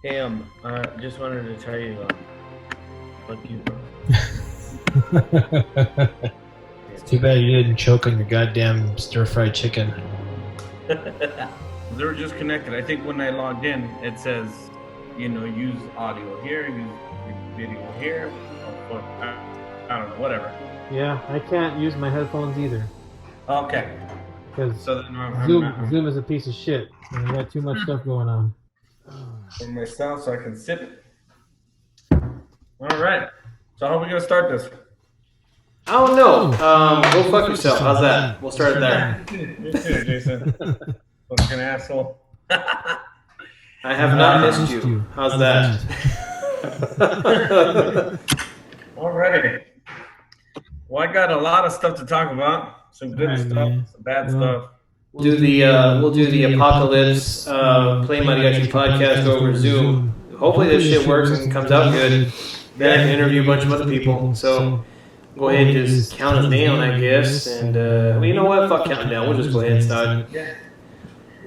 Hey, just wanted to tell you, fuck you, bro. It's too bad you didn't choke on your goddamn stir-fried chicken. They were just connected. I think when I logged in, it says, use audio here, use video here. Oh, fuck. I don't know, whatever. Yeah, I can't use my headphones either. Okay. Because So then Zoom is a piece of shit. And I got too much stuff going on. for myself so I can sit. All right. So how are we going to start this? I don't know. Go fuck yourself. How's that? We'll start there. You too, Jason. Fucking asshole. I have not missed you. How's that? Alrighty. Well, I got a lot of stuff to talk about. Some good stuff, some bad stuff. We'll do the apocalypse PlayMariachi Podcast over Zoom. Hopefully this shit works and comes out good. Then I can interview a bunch of other people. So go ahead and just count us down, I guess. And you know what? Fuck counting down. We'll just go ahead and start. Yeah.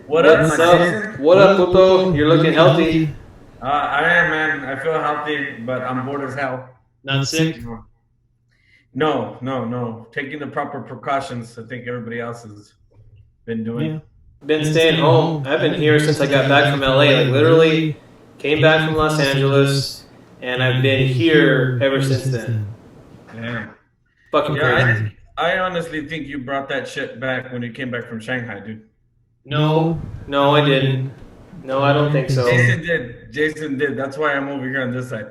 What up, What up, Puto? You're looking healthy. I am, man. I feel healthy, but I'm bored as hell. Not sick? No. Taking the proper precautions. I think everybody else has been doing. Yeah. Been staying home. I've been here since I got back from LA. Like literally came back from Los Angeles, and I've been here ever since then. Yeah. Fucking crazy. I honestly think you brought that shit back when you came back from Shanghai, dude. No, I didn't. No, I don't think so. Jason did. That's why I'm over here on this side.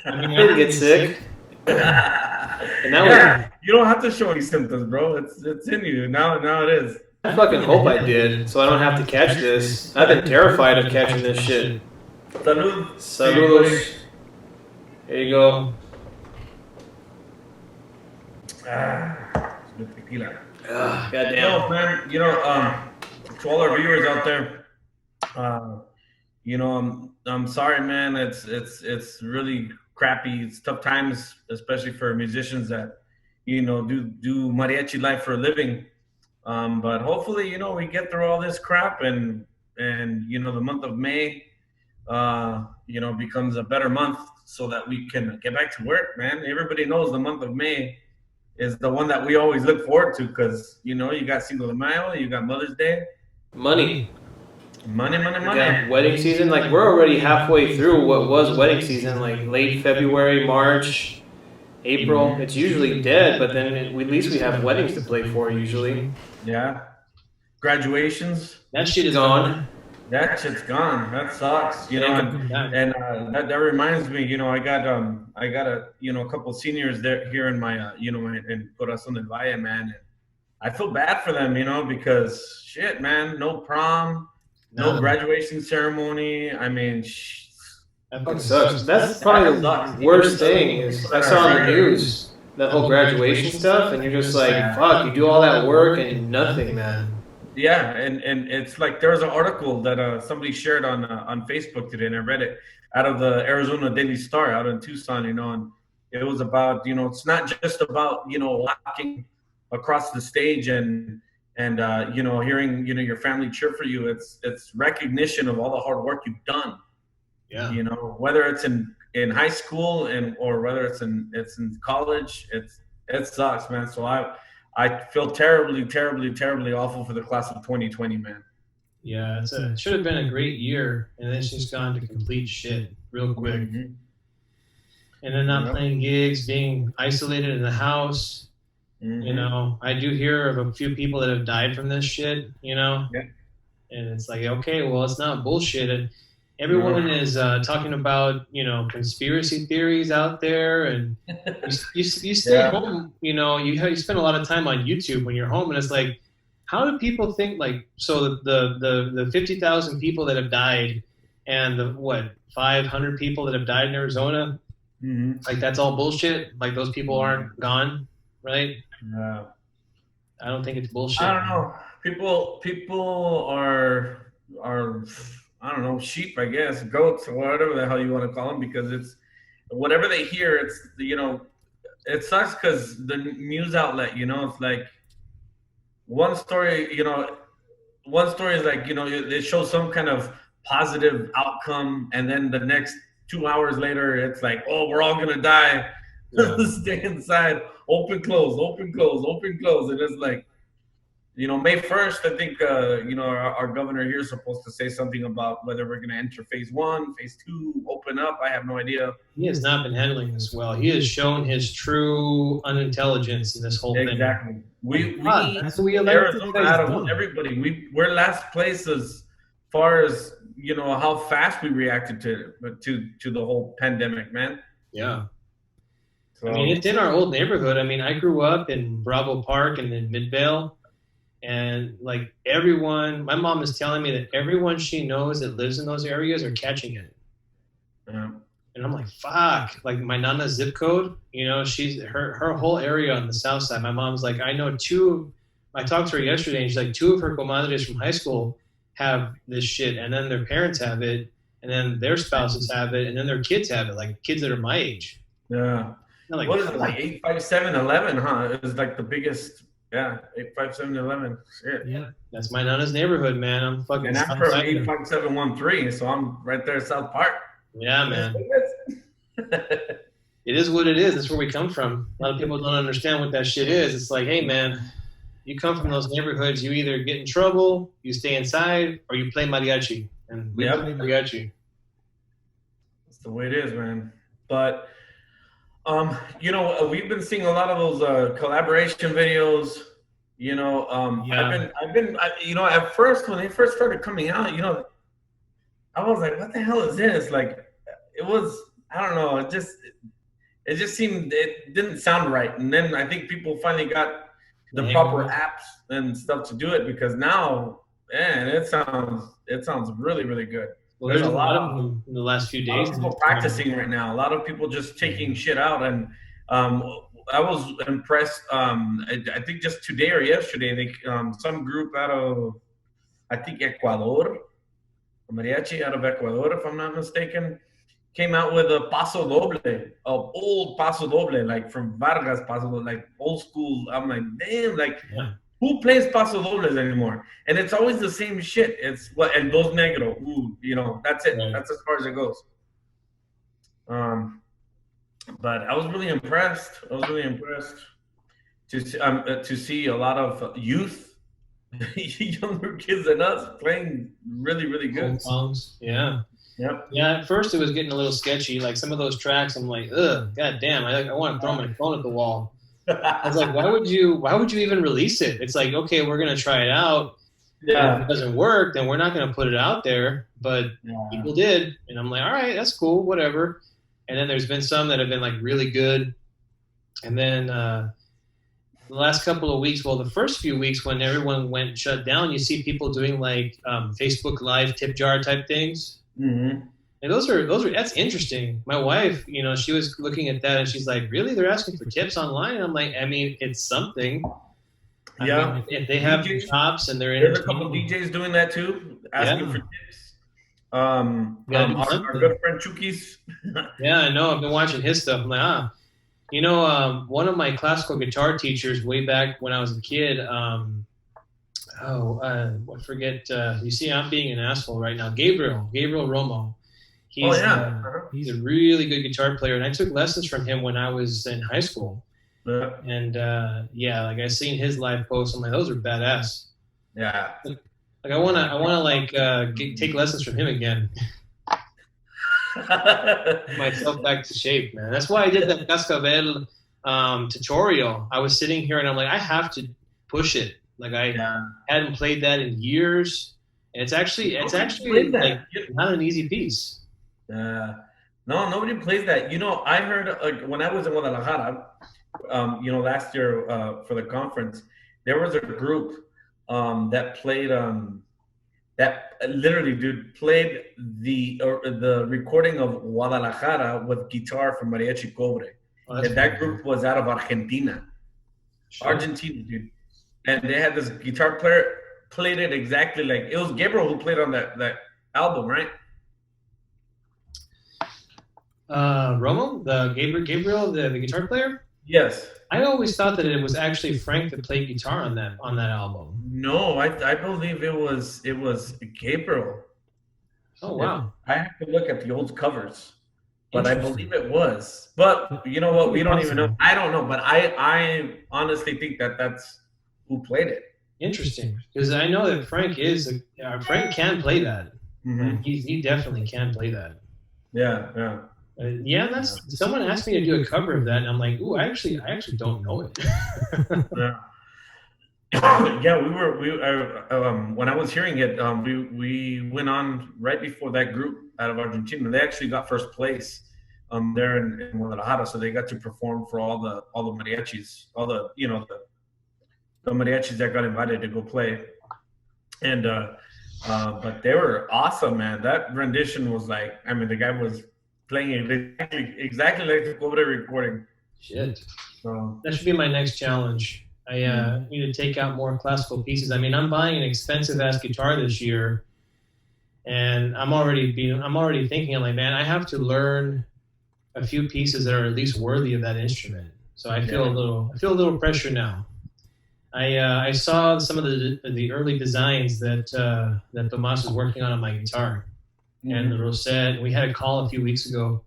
I didn't get sick. And Yeah, you don't have to show any symptoms, bro. It's in you now. Now it is. I fucking hope I did, so I don't have to catch this. I've been terrified of catching this shit. Salud. Saludos. There you go. Tequila. Goddamn. No, man. To all our viewers out there, I'm sorry, man. It's really crappy. It's tough times, especially for musicians that do mariachi life for a living. But hopefully, we get through all this crap, and the month of May, becomes a better month so that we can get back to work, man. Everybody knows the month of May is the one that we always look forward to because you got Cinco de Mayo, you got Mother's Day. Money. Money. Wedding season, like we're already halfway through what was wedding season, like late February, March, April. It's usually dead, but then at least we have weddings to play for usually. Yeah. Graduations. That shit is gone. That shit's gone. That sucks. That reminds me. I got a couple seniors there here in my and put us on the Valle, man. And I feel bad for them, because shit, man, no prom, no graduation ceremony. I mean, that fucking sucks. That's probably the worst thing is I saw on the news that whole graduation stuff, and you're just like, fuck, you do all that work and nothing, man. Yeah, and it's like there was an article that somebody shared on Facebook today, and I read it out of the Arizona Daily Star out in Tucson, and it was about, it's not just about, walking across the stage and hearing, your family cheer for you. It's recognition of all the hard work you've done. Yeah. Whether it's in high school or whether it's in college, it sucks, man. So I feel terribly, terribly, terribly awful for the class of 2020, man. Yeah, it should have been a great year, and then it's just gone to complete shit real quick. Mm-hmm. And then not playing gigs, being isolated in the house. Mm-hmm. I do hear of a few people that have died from this shit, Yeah. And it's like, okay, well, it's not bullshit. And everyone is talking about, conspiracy theories out there, and you stay home, you spend a lot of time on YouTube when you're home, and it's like, how do people think, like, so the 50,000 people that have died and the 500 people that have died in Arizona, like that's all bullshit? Like those people aren't gone, right? Yeah. I don't think it's bullshit. I don't know. People are I don't know, sheep, I guess, goats, or whatever the hell you want to call them, because it's whatever they hear. It's it sucks because the news outlet, it's like one story is like, it shows some kind of positive outcome, and then the next 2 hours later, it's like, oh, we're all gonna die. Yeah. Stay inside. Open, close, open, close, open, close. And it's like, May 1st, I think, our governor here is supposed to say something about whether we're going to enter phase 1, phase 2, open up. I have no idea. He has not been handling this well. He has shown his true unintelligence in this whole thing. Exactly. That's what we elected out of everybody. We're last place as far as, how fast we reacted to the whole pandemic, man. Yeah. So, I mean, it's in our old neighborhood. I mean, I grew up in Bravo Park and in Midvale. And like everyone, my mom is telling me that everyone she knows that lives in those areas are catching it. yeah. And I'm like, fuck. Like my nana's zip code, she's her whole area on the south side. My mom's like, I know I talked to her yesterday and she's like, 2 of her comadres from high school have this shit. And then their parents have it. And then their spouses have it. And then their kids have it. Like kids that are my age. Yeah. Like, what is it, like 85711, huh? It was like the biggest. Yeah, 85711. Shit. Yeah. That's my nana's neighborhood, man. I'm fucking. And I'm from 85713, so I'm right there, South Park. Yeah, man. It is what it is. That's where we come from. A lot of people don't understand what that shit is. It's like, hey, man, you come from those neighborhoods. You either get in trouble, you stay inside, or you play mariachi. And we play mariachi. That's the way it is, man. But. We've been seeing a lot of those collaboration videos. I've been, at first when they first started coming out, I was like, what the hell is this? Like, it was, I don't know, it just seemed, it didn't sound right. And then I think people finally got the proper apps and stuff to do it, because now, man, it sounds really, really good. Well, there's a lot of them in the last few days. A lot of people practicing right now. A lot of people just taking shit out. And I was impressed. I think just today or yesterday, some group out of, I think, Ecuador, mariachi out of Ecuador, if I'm not mistaken, came out with a paso doble, old paso doble, like from Vargas paso doble, like old school. I'm like, damn, like. Yeah. Who plays paso dobles anymore? And it's always the same shit. It's el dos negro. Ooh, that's it. Right. That's as far as it goes. But I was really impressed. To see a lot of youth, younger kids than us playing really, really good. Songs. Yeah. Yep. Yeah. At first, it was getting a little sketchy. Like some of those tracks, I'm like, ugh, god damn, I want to throw my phone at the wall. I was like, why would you even release it? It's like, okay, we're gonna try it out. Yeah. If it doesn't work, then we're not gonna put it out there. But people did, and I'm like, all right, that's cool, whatever. And then there's been some that have been like really good. And then the last couple of weeks, the first few weeks when everyone went shut down, you see people doing like Facebook Live tip jar type things. Mm-hmm. And those are that's interesting. My wife, she was looking at that and she's like, really? They're asking for tips online? And I'm like, I mean, it's something. Yeah. I mean, if they have chops and there's a couple of DJs doing that too, asking for tips. Our good friend Chuki's. Yeah, I know. I've been watching his stuff. I'm like, one of my classical guitar teachers way back when I was a kid, I forget. You see, I'm being an asshole right now. Gabriel Romo. He's a really good guitar player, and I took lessons from him when I was in high school. Yeah. And like I seen his live posts. I'm like, those are badass. Yeah. Like I wanna take lessons from him again. Myself back to shape, man. That's why I did that Cascabel tutorial. I was sitting here and I'm like, I have to push it. Like I hadn't played that in years, and it's actually like not an easy piece. No, nobody plays that. I heard when I was in Guadalajara, last year for the conference, there was a group that played that literally, dude, played the recording of Guadalajara with guitar from Mariachi Cobre. And that group was out of Argentina. Sure. Argentina, dude. And they had this guitar player played it exactly like it was Gabriel who played on that album, right? Romo, the Gabriel, the guitar player. Yes. I always thought that it was actually Frank that played guitar on that album. No, I believe it was Gabriel. Oh wow! I have to look at the old covers, but I believe it was. But you know what? We don't even know. I don't know, but I honestly think that's who played it. Interesting, because I know that Frank can play that. Mm-hmm. He definitely can play that. Yeah. That's someone asked me to do a cover of that, and I'm like, ooh, I actually don't know it. Yeah. Yeah, when I was hearing it, we went on right before that group out of Argentina. They actually got first place there in Guadalajara, so they got to perform for all the mariachis, all the the mariachis that got invited to go play, and but they were awesome, man. That rendition was like, I mean, the guy was playing it exactly like the Cobra recording. Shit. So that should be my next challenge. I need to take out more classical pieces. I mean, I'm buying an expensive ass guitar this year, and I'm already thinking, I'm like, man, I have to learn a few pieces that are at least worthy of that instrument. So I feel a little pressure now. I saw some of the early designs that Tomas is working on my guitar, and the rosette. We had a call a few weeks ago,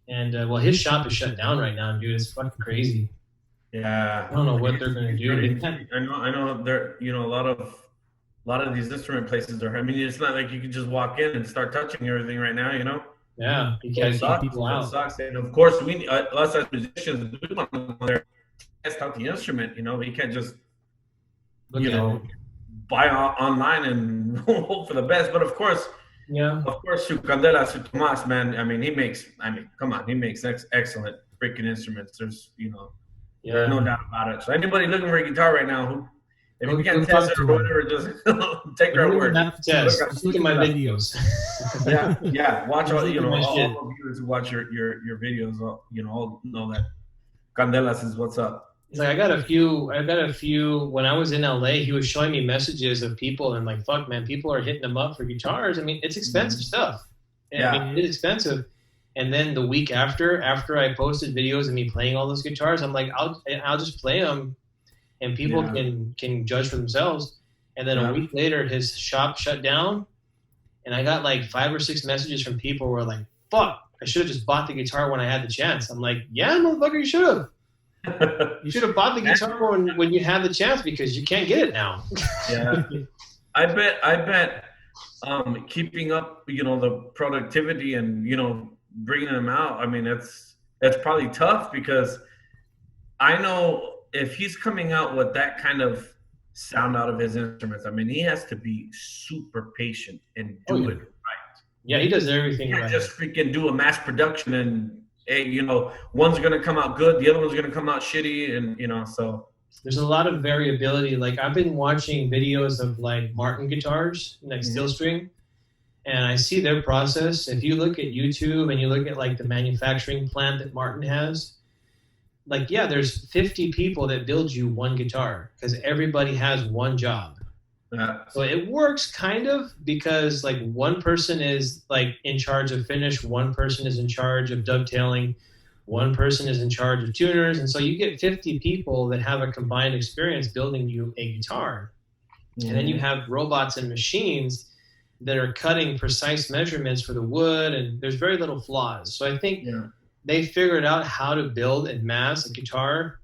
and his shop is shut down right now, dude. It's fucking crazy. Yeah, I don't know what they're going to do. I know. There, a lot of these instrument places are. I mean, it's not like you can just walk in and start touching everything right now. Yeah, you gotta keep people out. It sucks. And of course, us as musicians, we want to go there, test out the instrument. We can't just buy online and hope for the best. But of course, su Candela, su Tomas, man. I mean, he makes excellent freaking instruments. There's there's no doubt about it. So anybody looking for a guitar right now, if you can't test it or whatever, just take our word. Just look at my videos. yeah. Watch all the viewers who watch your videos. All know that Candelas is what's up. It's like I got a few. When I was in LA, he was showing me messages of people, and like, fuck, man, people are hitting them up for guitars. I mean, it's expensive stuff. Yeah. I mean, it's expensive. And then the week after I posted videos of me playing all those guitars, I'm like, I'll just play them, and people can judge for themselves. And then a week later, his shop shut down, and I got like 5 or 6 messages from people who were like, fuck, I should have just bought the guitar when I had the chance. I'm like, yeah, motherfucker, you should have. You should have bought the guitar when you had the chance, because you can't get it now. Yeah, I bet keeping up the productivity and bringing them out, I mean, that's probably tough, because I know if he's coming out with that kind of sound out of his instruments, I mean, he has to be super patient and do it right. Yeah, he does everything right. Just freaking do a mass production and one's gonna come out good, the other one's gonna come out shitty, and so there's a lot of variability. Like, I've been watching videos of like Martin guitars, like steel string, and I see their process. If you look at YouTube and you look at like the manufacturing plant that Martin has, like, there's 50 people that build you one guitar, because everybody has one job. Yeah. So it works kind of, because like one person is like in charge of finish, one person is in charge of dovetailing, one person is in charge of tuners, and so you get 50 people that have a combined experience building you a guitar. And then you have robots and machines that are cutting precise measurements for the wood, and there's very little flaws. So I think they figured out how to build and mass a guitar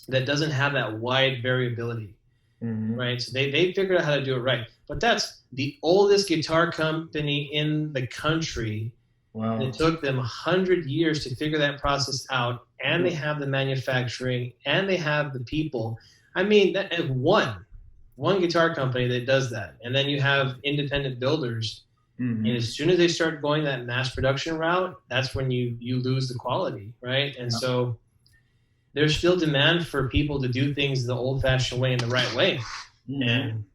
that doesn't have that wide variability, right? So they figured out how to do it right. But that's the oldest guitar company in the country. Wow. It took them 100 years to figure that process out, and they have the manufacturing, and they have the people. I mean, that one guitar company that does that, and then you have independent builders, and as soon as they start going that mass production route, that's when you lose the quality, right? And so there's still demand for people to do things the old-fashioned way and the right way. And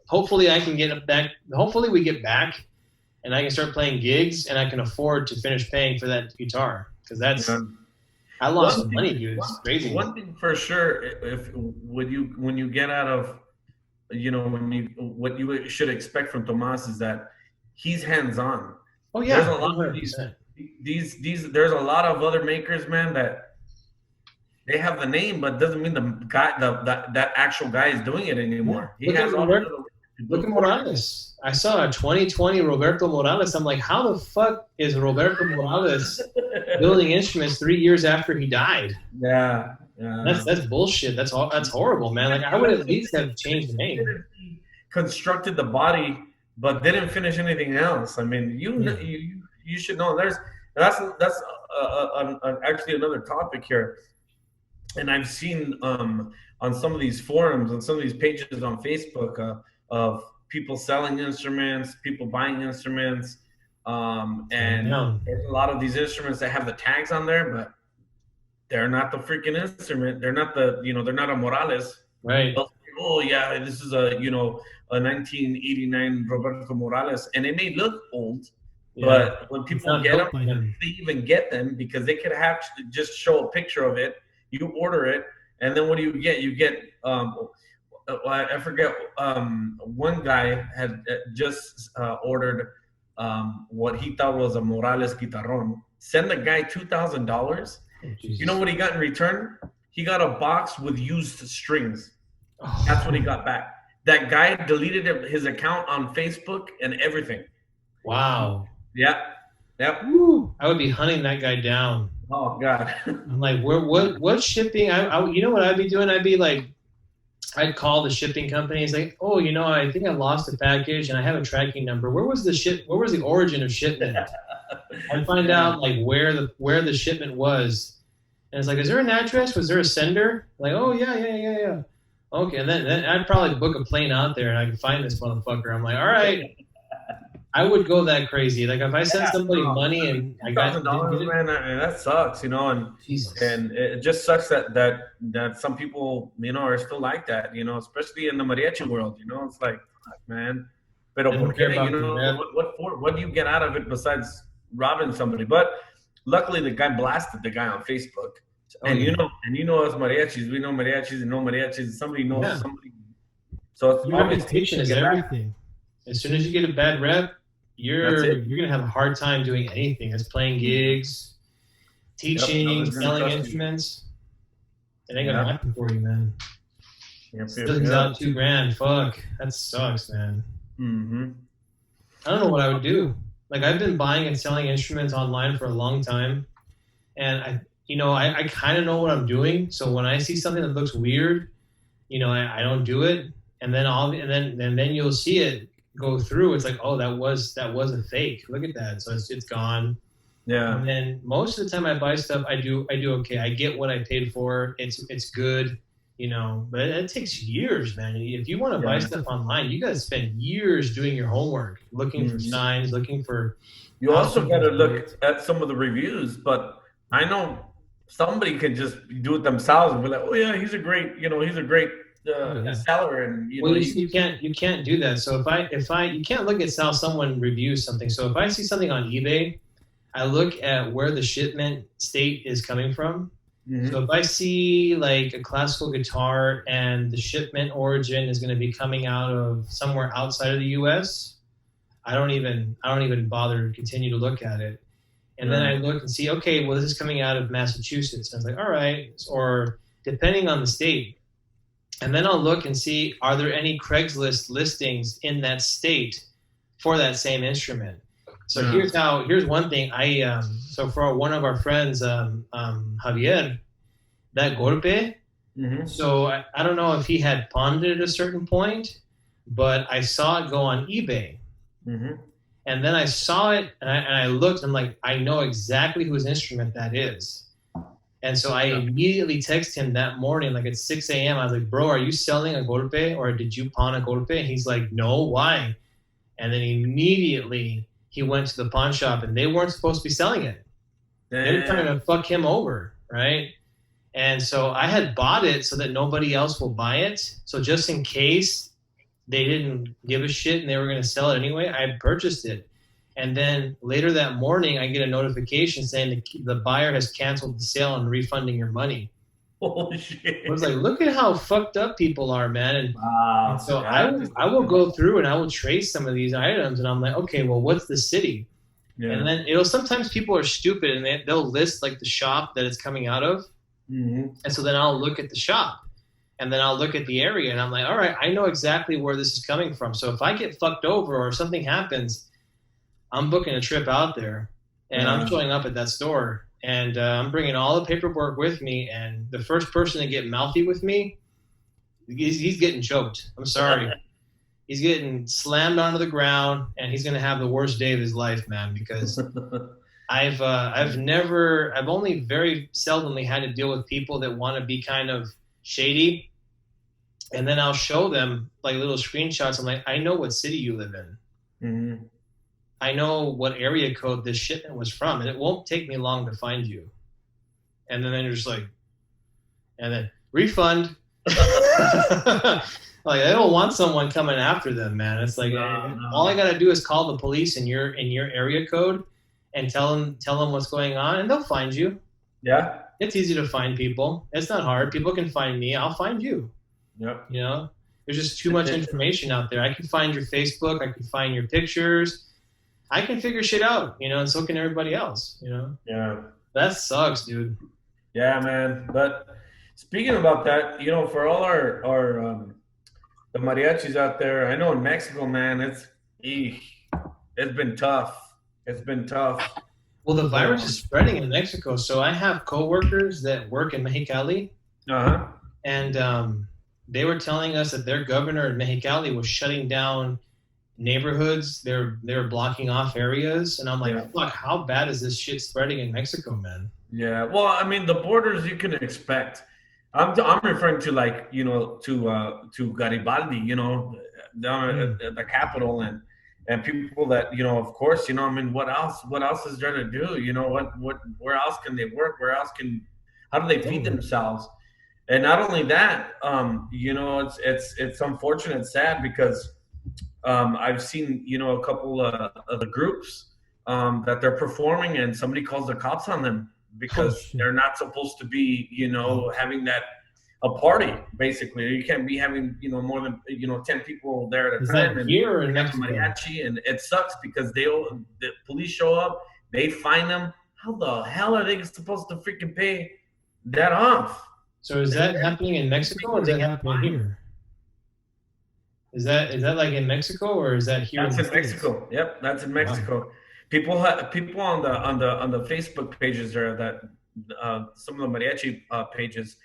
hopefully I can get back. Hopefully we get back, and I can start playing gigs, and I can afford to finish paying for that guitar, because that's I lost some money, dude. It's crazy. One thing for sure, when you get out of what you should expect from Tomas is that he's hands-on. Oh yeah, there's a lot of these. There's a lot of other makers, man, that they have the name, but doesn't mean the guy, that actual guy is doing it anymore. He has all the Look at Morales. I saw a 2020 Roberto Morales. I'm like, how the fuck is Roberto Morales building instruments 3 years after he died? Yeah. That's bullshit. That's horrible, man. Like, I would at least have changed the name. Constructed the body, but didn't finish anything else. I mean, you should know. That's actually another topic here, and I've seen on some of these forums, on some of these pages on Facebook of people selling instruments, people buying instruments, and there's a lot of these instruments that have the tags on there, but they're not the freaking instrument. They're not they're not a Morales. Right. Oh yeah, this is a 1989 Roberto Morales, and it may look old, but when people get them, they even get them because they could have just show a picture of it. You order it, and then what do you get? You get I forget. One guy had just ordered what he thought was a Morales guitarron. Send the guy $2,000. You know what he got in return? He got a box with used strings. That's what he got back. That guy deleted his account on Facebook and everything. Wow. Yep. Woo. I would be hunting that guy down. Oh God. I'm like, what shipping? You know what I'd be doing? I'd be like, I'd call the shipping companies like, oh, I think I lost a package and I have a tracking number. Where was the origin of shipment? I'd find out like where the shipment was. And it's like, is there an address? Was there a sender? Like, oh yeah. Okay, and then I'd probably book a plane out there and I could find this motherfucker. I'm like, all right. I would go that crazy. Like if I sent somebody money and I got $1,000, man, that sucks, and Jesus. And it just sucks that some people, are still like that, especially in the mariachi world, it's like, man, pero what do you get out of it besides robbing somebody? But luckily the guy blasted the guy on Facebook. And us mariachis, we know mariachis and no mariachis. Somebody knows somebody. So it's reputation is everything. As soon as you get a bad rep, you're gonna have a hard time doing anything. It's playing gigs, teaching, selling instruments. It ain't gonna happen for you, man. Still out $2,000. Fuck, that sucks, man. Mm-hmm. I don't know what I would do. Like I've been buying and selling instruments online for a long time, and I kind of know what I'm doing. So when I see something that looks weird, I don't do it, and then you'll see it go through. It's like, oh, that was a fake. Look at that. So it's gone. Yeah. And then most of the time I buy stuff, I do okay. I get what I paid for. It's good, but it takes years, man. If you want to buy stuff online, you got to spend years doing your homework, looking for signs, looking for. You also got to look at some of the reviews, but I know somebody can just do it themselves and be like, oh yeah, he's a great seller, and you can't do that. So if I you can't look at how someone reviews something. So if I see something on eBay, I look at where the shipment state is coming from. Mm-hmm. So if I see like a classical guitar and the shipment origin is going to be coming out of somewhere outside of the U.S., I don't even bother to continue to look at it. And then I look and see, okay, well, this is coming out of Massachusetts. And I was like, all right, or depending on the state. And then I'll look and see, are there any Craigslist listings in that state for that same instrument? So here's one thing. So for one of our friends, Javier, that golpe. Mm-hmm. So I don't know if he had pawned it at a certain point, but I saw it go on eBay. Mm-hmm. And then I saw it and I looked and I'm like, I know exactly whose instrument that is. And so I immediately texted him that morning, like at 6 a.m. I was like, bro, are you selling a golpe or did you pawn a golpe? And he's like, no, why? And then immediately he went to the pawn shop and they weren't supposed to be selling it. Damn. They were trying to fuck him over, right? And so I had bought it so that nobody else will buy it. So just in case they didn't give a shit and they were going to sell it anyway, I purchased it. And then later that morning, I get a notification saying the buyer has canceled the sale and refunding your money. Holy shit. I was like, look at how fucked up people are, man. And, wow. And so I will go through and I will trace some of these items. And I'm like, okay, well, what's the city? Yeah. And then, sometimes people are stupid and they'll list like the shop that it's coming out of. Mm-hmm. And so then I'll look at the shop. And then I'll look at the area and I'm like, all right, I know exactly where this is coming from. So if I get fucked over or something happens, I'm booking a trip out there and I'm showing up at that store and I'm bringing all the paperwork with me. And the first person to get mouthy with me, he's getting choked. I'm sorry. He's getting slammed onto the ground and he's going to have the worst day of his life, man, because I've only very seldomly had to deal with people that want to be kind of shady, and then I'll show them like little screenshots. I'm like, I know what city you live in. Mm-hmm. I know what area code this shipment was from, and it won't take me long to find you. And then they're just like, and then refund. Like, I don't want someone coming after them, man. It's like all I gotta do is call the police in your area code and tell them what's going on, and they'll find you. Yeah. It's easy to find people. It's not hard. People can find me. I'll find you. Yep. You know, there's just too much information out there. I can find your Facebook. I can find your pictures. I can figure shit out, you know, and so can everybody else, you know? Yeah. That sucks, dude. Yeah, man. But speaking about that, you know, for all our the mariachis out there, I know in Mexico, man, it's been tough. It's been tough. Well, the virus is spreading in Mexico, so I have coworkers that work in Mexicali, and they were telling us that their governor in Mexicali was shutting down neighborhoods. They're blocking off areas, and I'm like, fuck, how bad is this shit spreading in Mexico, man? Yeah, well, I mean, the borders you can expect. I'm referring to, like, you know, to Garibaldi, you know, down at the capital, and people that, you know, of course, you know, I mean, what else is there to do? You know, where else can they work? How do they feed themselves? And not only that, you know, it's unfortunate, sad, because I've seen, you know, a couple of the groups that they're performing, and somebody calls the cops on them because they're not supposed to be, you know, having a party, basically. You can't be having, you know, more than, you know, 10 people there at a time. And here in Mexico? Mariachi, and it sucks because the police show up, they fine them. How the hell are they supposed to freaking pay that off? So is that happening in Mexico, or is that happening here? Is that like in Mexico, or is that here? That's in Mexico. Yep, that's in Mexico. Wow. People on the Facebook pages there, that some of the mariachi pages,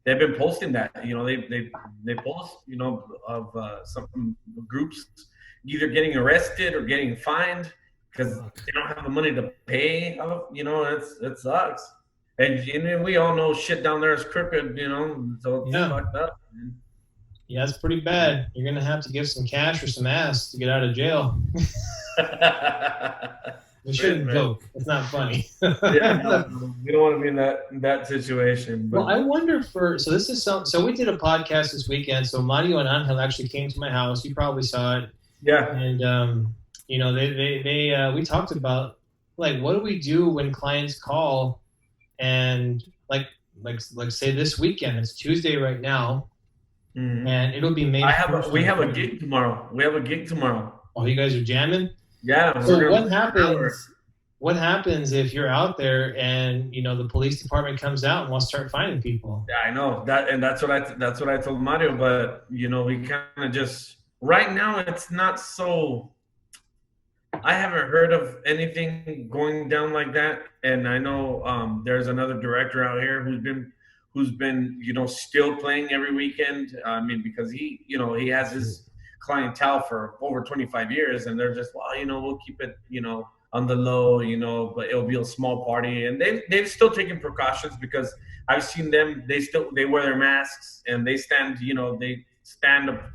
they've been posting that. You know, they post, you know, of some groups either getting arrested or getting fined because they don't have the money to pay. You know, it sucks. And we all know shit down there is crooked, you know, so it's fucked up. Yeah, it's pretty bad. You're going to have to give some cash or some ass to get out of jail. We shouldn't joke. It's not funny. Yeah, we don't want to be in that situation. But. Well, I wonder so we did a podcast this weekend. So Mario and Angel actually came to my house. You probably saw it. Yeah. And, you know, we talked about, like, what do we do when clients call and like say this weekend, it's Tuesday right now. Mm-hmm. And it'll be May. We have a gig tomorrow. Oh, you guys are jamming? Yeah. So what happens if you're out there and, you know, the police department comes out and wants to start finding people? Yeah, I know that, and that's what I told Mario. But, you know, we kind of just right now it's not so. I haven't heard of anything going down like that, and I know there's another director out here who's been, you know, still playing every weekend. I mean, because he has his clientele for over 25 years, and they're just, well, you know, we'll keep it, you know, on the low, you know, but it'll be a small party, and they've still taken precautions because I've seen them. They wear their masks and they stand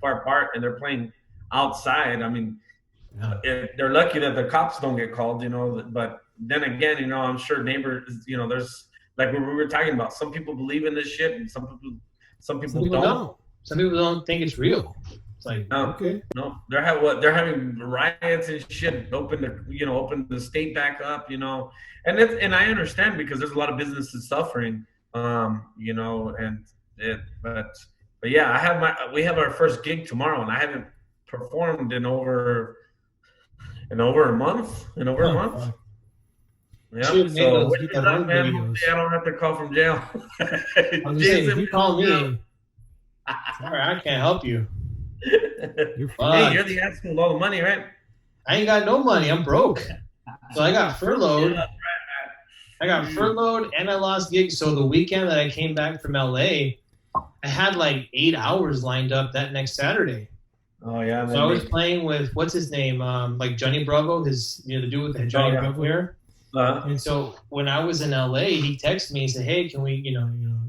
far apart, and they're playing outside. I mean. They're lucky that the cops don't get called, you know, but then again, you know, I'm sure neighbors, you know, there's like what we were talking about. Some people believe in this shit, and some people don't. Some people don't think it's real. It's like, okay, no, they're having riots and shit. Open the state back up, you know, and I understand because there's a lot of businesses suffering, you know, but yeah, we have our first gig tomorrow, and I haven't performed in over a month. Yeah. So wish me luck, man. Hopefully I don't have to call from jail. If you call me, Sorry, I can't help you. You're Hey, you're the asshole with all the money, right? I ain't got no money. I'm broke. So I got furloughed. I got furloughed and I lost gigs. So the weekend that I came back from LA, I had like 8 hours lined up that next Saturday. Oh yeah. So I was playing with what's his name, like Johnny Bravo, the dude with the Johnny Bravo hair. And so when I was in LA, he texted me and said, "Hey, can we,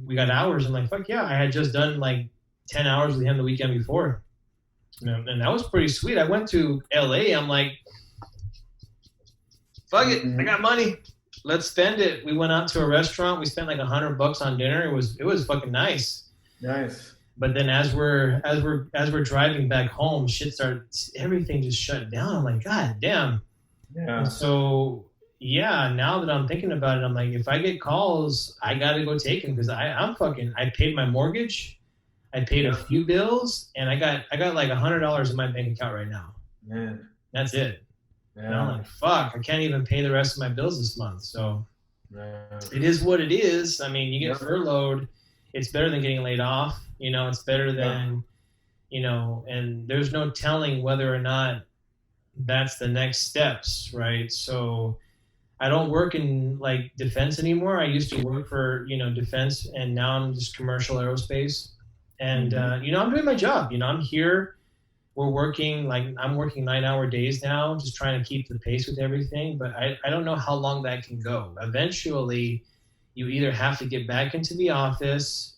we got hours?" I'm like, "Fuck yeah!" I had just done like 10 hours with him the weekend before, and that was pretty sweet. I went to LA. I'm like, "Fuck it, I got money. Let's spend it." We went out to a restaurant. We spent like $100 on dinner. It was fucking nice. Nice. But then as we're driving back home, everything just shut down. I'm like, God damn. Yeah. And so yeah, now that I'm thinking about it, I'm like, if I get calls, I gotta go take them because I paid my mortgage, I paid a few bills, and I got like $100 in my bank account right now. Man. That's it. Yeah. And I'm like, fuck, I can't even pay the rest of my bills this month. So Yeah. it is what it is. I mean, you get furloughed, it's better than getting laid off. It's better than, and there's no telling whether or not that's the next steps, right? So I don't work in like defense anymore. I used to work for, defense, and now I'm just commercial aerospace. And, I'm doing my job. I'm here. I'm working 9-hour days now, just trying to keep the pace with everything. But I don't know how long that can go. Eventually, you either have to get back into the office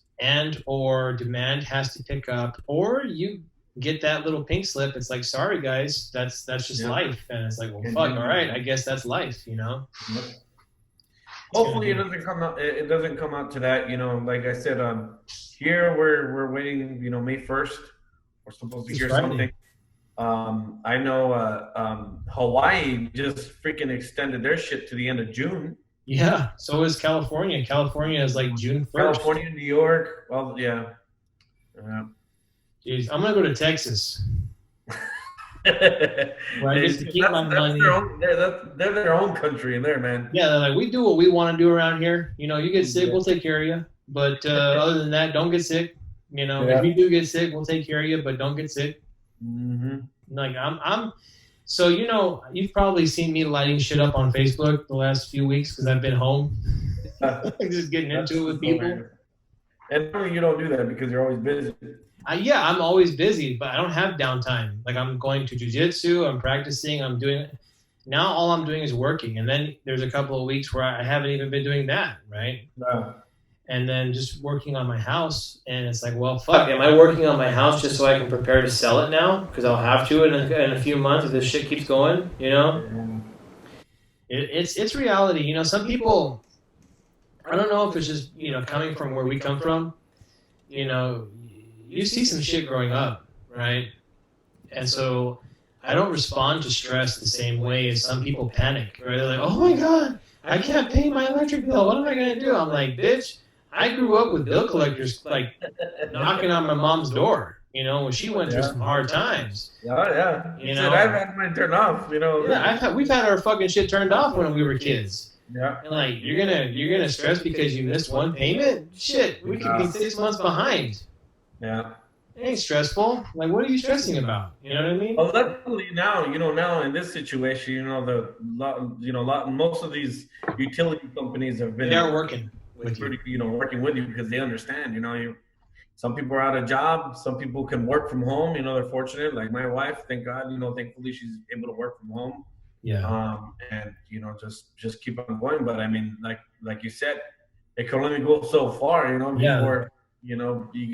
or demand has to pick up, or you get that little pink slip. It's like, sorry guys, that's just life. And it's like, well, fuck, all right, I guess that's life, Hopefully it doesn't come out. It doesn't come out to that. Like I said, here we're waiting. May 1st, we're supposed to hear something. I know Hawaii just freaking extended their shit to the end of June. Yeah, so is California. California is like June 1st. California, New York. Well, yeah. Jeez, I'm gonna go to Texas. Where I get to keep my money. They're their own country in there, man. Yeah, they're like, we do what we want to do around here. You get sick, we'll take care of you. But other than that, don't get sick. If you do get sick, we'll take care of you, but don't get sick. Mm-hmm. Like so you've probably seen me lighting shit up on Facebook the last few weeks because I've been home, just getting into it with people. And you don't do that because you're always busy. I'm always busy, but I don't have downtime. Like I'm going to jiu-jitsu, I'm practicing, I'm doing it. Now all I'm doing is working. And then there's a couple of weeks where I haven't even been doing that, right? No. And then just working on my house. And it's like, well, fuck. Am I working on my house just so I can prepare to sell it now? Because I'll have to in a few months if this shit keeps going, It's reality. Some people, I don't know if it's just, coming from where we come from, you see some shit growing up, right? And so I don't respond to stress the same way as some people panic, right? They're like, oh my God, I can't pay my electric bill. What am I going to do? I'm like, bitch, I grew up with bill collectors like knocking on my mom's door, when she went through some hard times. Yeah. I've had mine turned off, Yeah, we've had our fucking shit turned off when we were kids. Yeah. And like, you're gonna stress because you missed one payment? Shit, we could be 6 months behind. Yeah. It ain't stressful. Like, what are you stressing about? You know what I mean? Well, luckily now, now in this situation, most of these utility companies have been working with you. Working with you because they understand. Some people are out of job. Some people can work from home. They're fortunate. Like my wife, thank God. Thankfully she's able to work from home. Yeah. And just keep on going. But I mean, like you said, it can only go so far. Before. You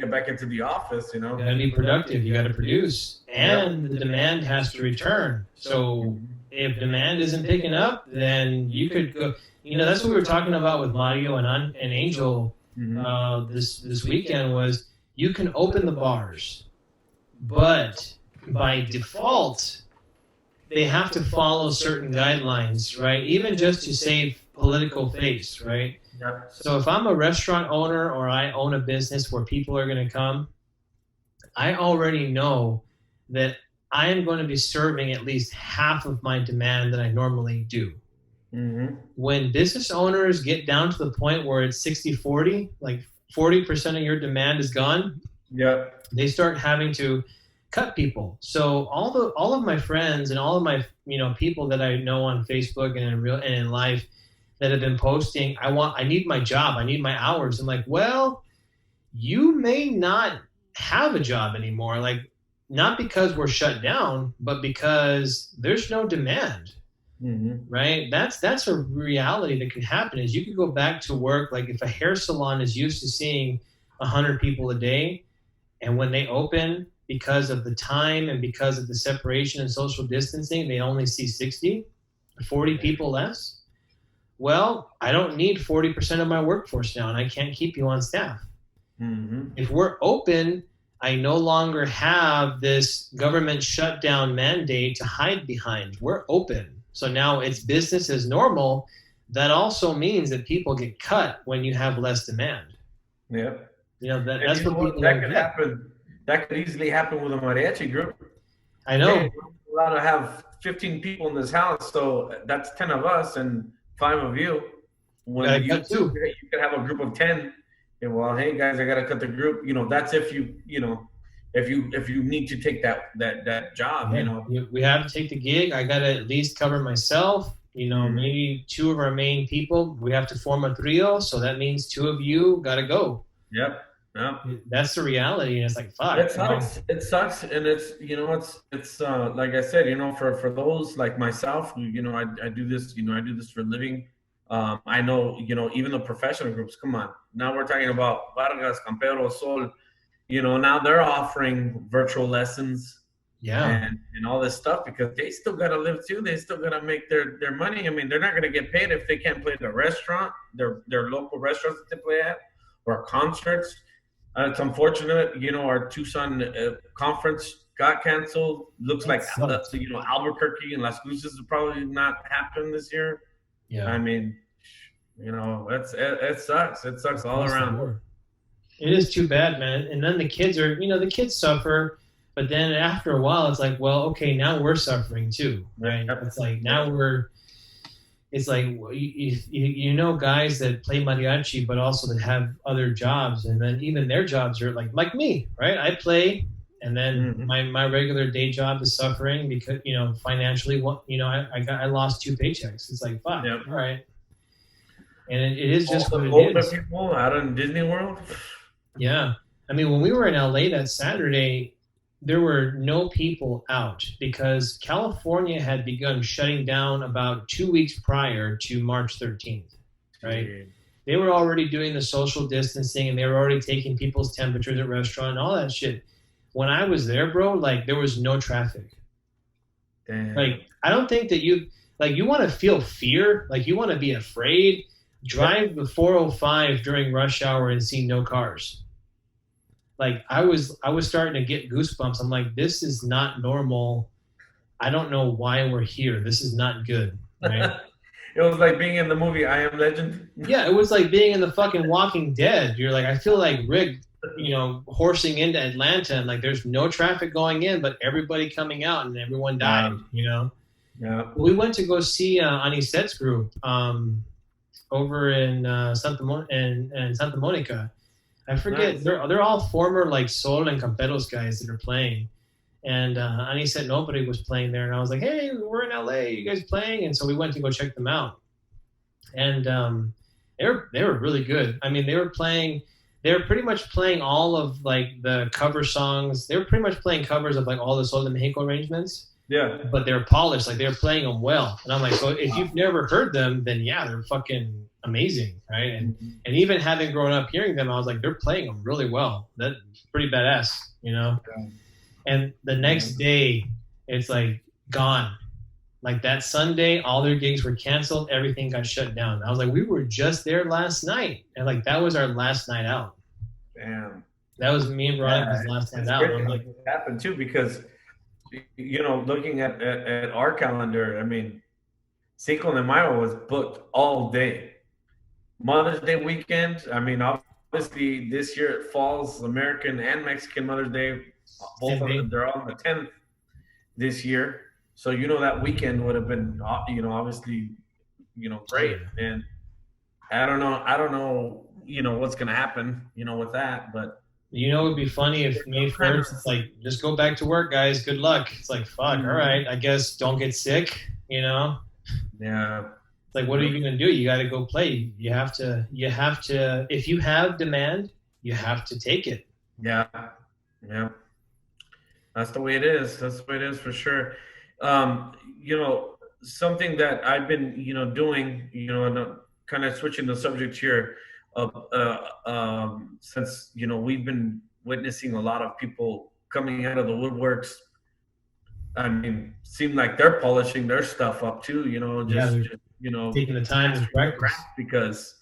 get back into the office, You got to be productive. You got to produce. And the demand has to return. So if demand isn't picking up, then you could go. That's what we were talking about with Mario and Angel this weekend was you can open the bars, but by default, they have to follow certain guidelines, right? Even just to save political face, right? Yeah. So if I'm a restaurant owner or I own a business where people are going to come, I already know that I am going to be serving at least half of my demand that I normally do. Mm-hmm. When business owners get down to the point where it's 60-40, like 40% of your demand is gone, Yeah. they start having to cut people. So all of my friends and all of my people that I know on Facebook and in life that have been posting, I need my job, I need my hours. I'm like, well, you may not have a job anymore. Like, not because we're shut down, but because there's no demand. Right? That's a reality that could happen. Is you could go back to work. Like, if a hair salon is used to seeing 100 people a day, and when they open, because of the time and because of the separation and social distancing, they only see 60, 40 people less. Well, I don't need 40% of my workforce now, and I can't keep you on staff. If we're open, I no longer have this government shutdown mandate to hide behind. We're open. So now it's business as normal. That also means that people get cut when you have less demand. Yeah. That's what people that could happen. That could easily happen with a mariachi group. I know. Hey, we're allowed to have 15 people in this house, so that's 10 of us and 5 of you. When you could have a group of 10. And, well, hey guys, I gotta cut the group. That's if you need to take that job. We have to take the gig. I gotta at least cover myself. Maybe 2 of our main people. We have to form a trio, so that means 2 of you gotta go. Yep. Yeah. That's the reality, and it's like, fuck. It sucks. It sucks, and it's like I said, for those like myself, who I do this, I do this for a living. I know, even the professional groups. Come on, now we're talking about Vargas, Campero, Sol. Now they're offering virtual lessons. Yeah. And all this stuff, because they still gotta live too. They still gotta make their money. I mean, they're not gonna get paid if they can't play at the restaurant, their local restaurants that they play at, or concerts. It's unfortunate, our Tucson conference got canceled. Looks like Albuquerque and Las Cruces will probably not happen this year. Yeah. I mean, it sucks. It sucks all around. It is too bad, man. And then the kids suffer, but then after a while, it's like, well, okay, now we're suffering too, right? Yep. It's like it's like guys that play mariachi, but also that have other jobs, and then even their jobs are like me, right? I play, and then my regular day job is suffering because financially, I lost 2 paychecks. It's like, fuck, all right, and it is just what it is. People out in Disney World. Yeah, I mean, when we were in LA that Saturday, there were no people out because California had begun shutting down about 2 weeks prior to March 13th, right? Yeah. They were already doing the social distancing, and they were already taking people's temperatures at restaurants and all that shit. When I was there, bro, like, there was no traffic. Damn. Like, I don't think that you want to feel fear, like you want to be afraid, drive the 405 during rush hour and see no cars. Like, I was starting to get goosebumps. I'm like, this is not normal. I don't know why we're here. This is not good. Right? It was like being in the movie I Am Legend. Yeah, it was like being in the fucking Walking Dead. You're like, I feel like Rick, horsing into Atlanta, and like there's no traffic going in, but everybody coming out, and everyone died. Yeah. We went to go see Anisette's group over in Santa Monica. I forget. Nice. They're all former like Sol and Camperos guys that are playing, and Ani said nobody was playing there, and I was like, "Hey, we're in LA. You guys playing?" And so we went to go check them out, and they were really good. I mean, they were pretty much playing all of like the cover songs. They were pretty much playing covers of like all the Sol de Mexico arrangements. Yeah. But they're polished, like they're playing them well, and I'm like, so if you've never heard them, then yeah, they're fucking amazing, right? And even having grown up hearing them, I was like, they're playing them really well. That's pretty badass, Yeah. And the next day, it's like gone. Like that Sunday, all their gigs were canceled. Everything got shut down. I was like, we were just there last night, and like that was our last night out. Damn. That was me and Veronica's last night out. I'm like, it happened too because, looking at our calendar, I mean, Cinco de Mayo was booked all day. Mother's Day weekend, I mean, obviously this year it falls American and Mexican Mother's Day. Both of them, they're all on the 10th this year. So, that weekend would have been, obviously, great. And I don't know, what's going to happen, with that. But You know, it'd be funny if May 1st, it's like, just go back to work, guys. Good luck. It's like, fuck, all right. I guess don't get sick, you know? Yeah. It's like, what are you going to do? You got to go play. You have to, if you have demand, you have to take it. Yeah. Yeah. That's the way it is. That's the way it is for sure. You know, something that I've been, you know, doing, you know, and kind of switching the subject here, since, you know, we've been witnessing a lot of people coming out of the woodworks. I mean, seem like they're polishing their stuff up too, you know, just you know, taking the time to practice, because,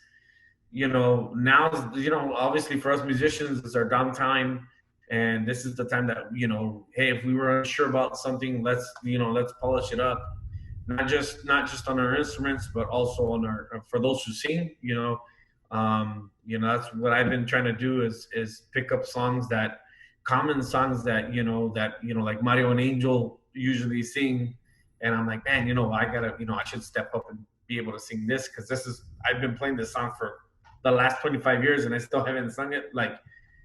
you know, now, you know, obviously for us musicians, it's our downtime. And this is the time that, you know, hey, if we were unsure about something, let's polish it up. Not just on our instruments, but also on for those who sing, you know. You know, that's what I've been trying to do is pick up common songs that, you know, like Mario and Angel usually sing. And I'm like, man, you know, I should step up and be able to sing this, because I've been playing this song for the last 25 years and I still haven't sung it. Like,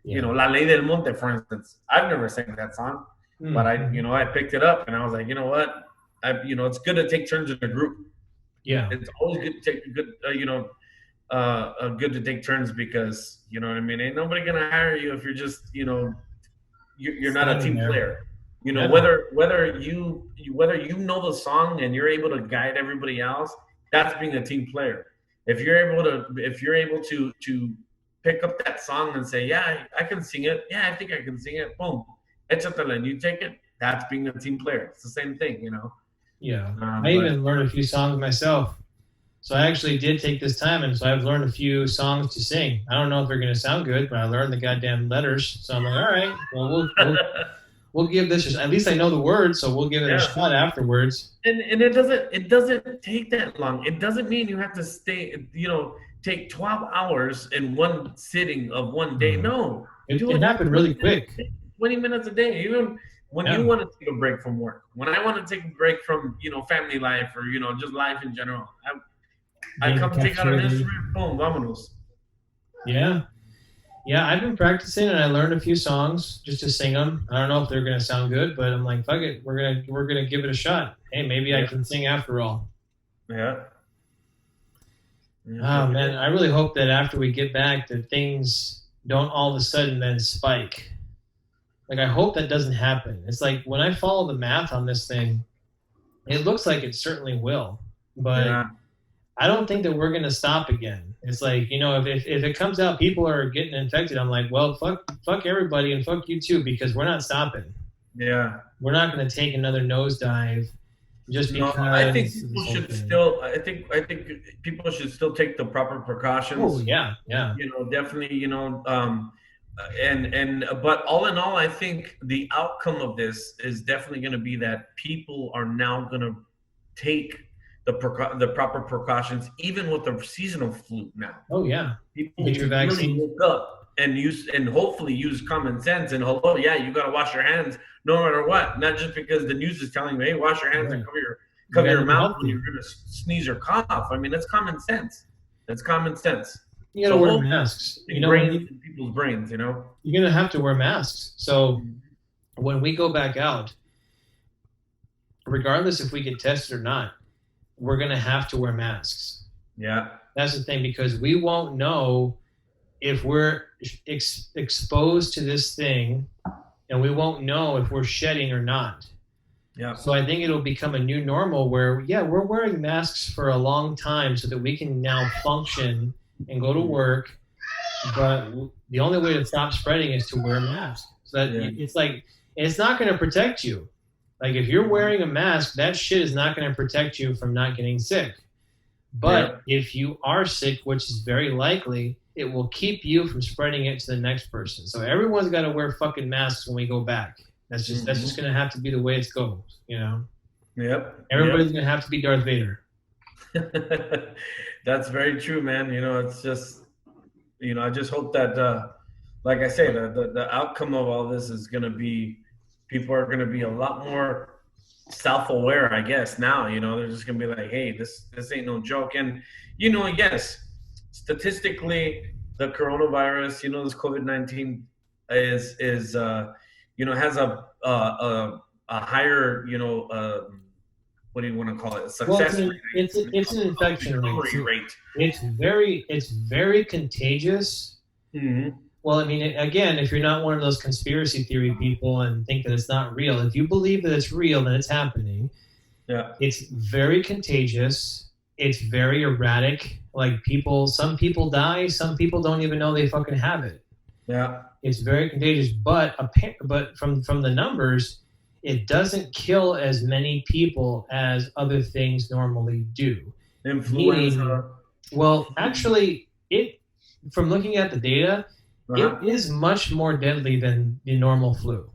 you know, La Ley del Monte, for instance. I've never sang that song, but I picked it up and I was like, you know what? You know, it's good to take turns in a group. Yeah. It's always good to take good to take turns, because, you know what I mean? Ain't nobody going to hire you if you're just, you know, you're not a team player. You know, whether you know the song and you're able to guide everybody else, that's being a team player. If you're able to pick up that song and say, yeah, I can sing it. Yeah, I think I can sing it. Boom. Échatela, and you take it. That's being a team player. It's the same thing, you know? Yeah. I even learned a few songs myself. So I actually did take this time, and so I've learned a few songs to sing. I don't know if they're going to sound good, but I learned the goddamn letters. So I'm like, all right, well, we'll give this, at least I know the words, so we'll give it a shot afterwards. And it doesn't take that long. It doesn't mean you have to stay, you know, take 12 hours in one sitting of one day. No. It happened really quick. 20 minutes a day. Even when you want to take a break from work. When I want to take a break from, you know, family life or, you know, just life in general. I come take out an instrument, boom, vámonos. Yeah. Yeah, I've been practicing and I learned a few songs just to sing them. I don't know if they're going to sound good, but I'm like, fuck it. We're going to give it a shot. Hey, maybe I can sing after all. Yeah. Oh, man, I really hope that after we get back that things don't all of a sudden then spike. Like, I hope that doesn't happen. It's like when I follow the math on this thing, it looks like it certainly will. But I don't think that we're going to stop again. It's like, you know, if it comes out people are getting infected, I'm like, well, fuck everybody and fuck you too, because we're not stopping. Yeah. We're not going to take another nosedive just because. No, I think people should still. I think people should still take the proper precautions. Oh yeah. You know, definitely. You know, but all in all, I think the outcome of this is definitely going to be that people are now going to take the proper precautions, even with the seasonal flu now. Oh yeah, people get your vaccine, really look up and hopefully use common sense and you got to wash your hands no matter what. Not just because the news is telling you, hey, wash your hands and cover your mouth when you're gonna sneeze or cough. I mean, that's common sense. That's common sense. You gotta wear masks. You know, in people's brains. You know, you're gonna have to wear masks. So when we go back out, regardless if we get tested or not, we're going to have to wear masks. Yeah. That's the thing, because we won't know if we're exposed to this thing, and we won't know if we're shedding or not. Yeah. So I think it'll become a new normal where, we're wearing masks for a long time so that we can now function and go to work. But the only way to stop spreading is to wear a mask. So that it's like, it's not going to protect you. Like, if you're wearing a mask, that shit is not going to protect you from not getting sick. But if you are sick, which is very likely, it will keep you from spreading it to the next person. So everyone's got to wear fucking masks when we go back. That's just going to have to be the way it goes, you know? Yep. Everybody's going to have to be Darth Vader. That's very true, man. You know, it's just, you know, I just hope that, like I say, the outcome of all this is going to be, people are going to be a lot more self-aware, I guess, now. You know, they're just going to be like, hey, this ain't no joke. And, you know, yes, statistically, the coronavirus, you know, this COVID-19 is has a higher, what do you want to call it? Success Well, rate. it's an infection rate. It's very contagious. Mm-hmm. Well, I mean, again, if you're not one of those conspiracy theory people and think that it's not real, if you believe that it's real, then it's happening. Yeah. It's very contagious. It's very erratic. Like some people die. Some people don't even know they fucking have it. Yeah. It's very contagious, but from the numbers, it doesn't kill as many people as other things normally do. Influenza. Well, actually, from looking at the data, it is much more deadly than the normal flu.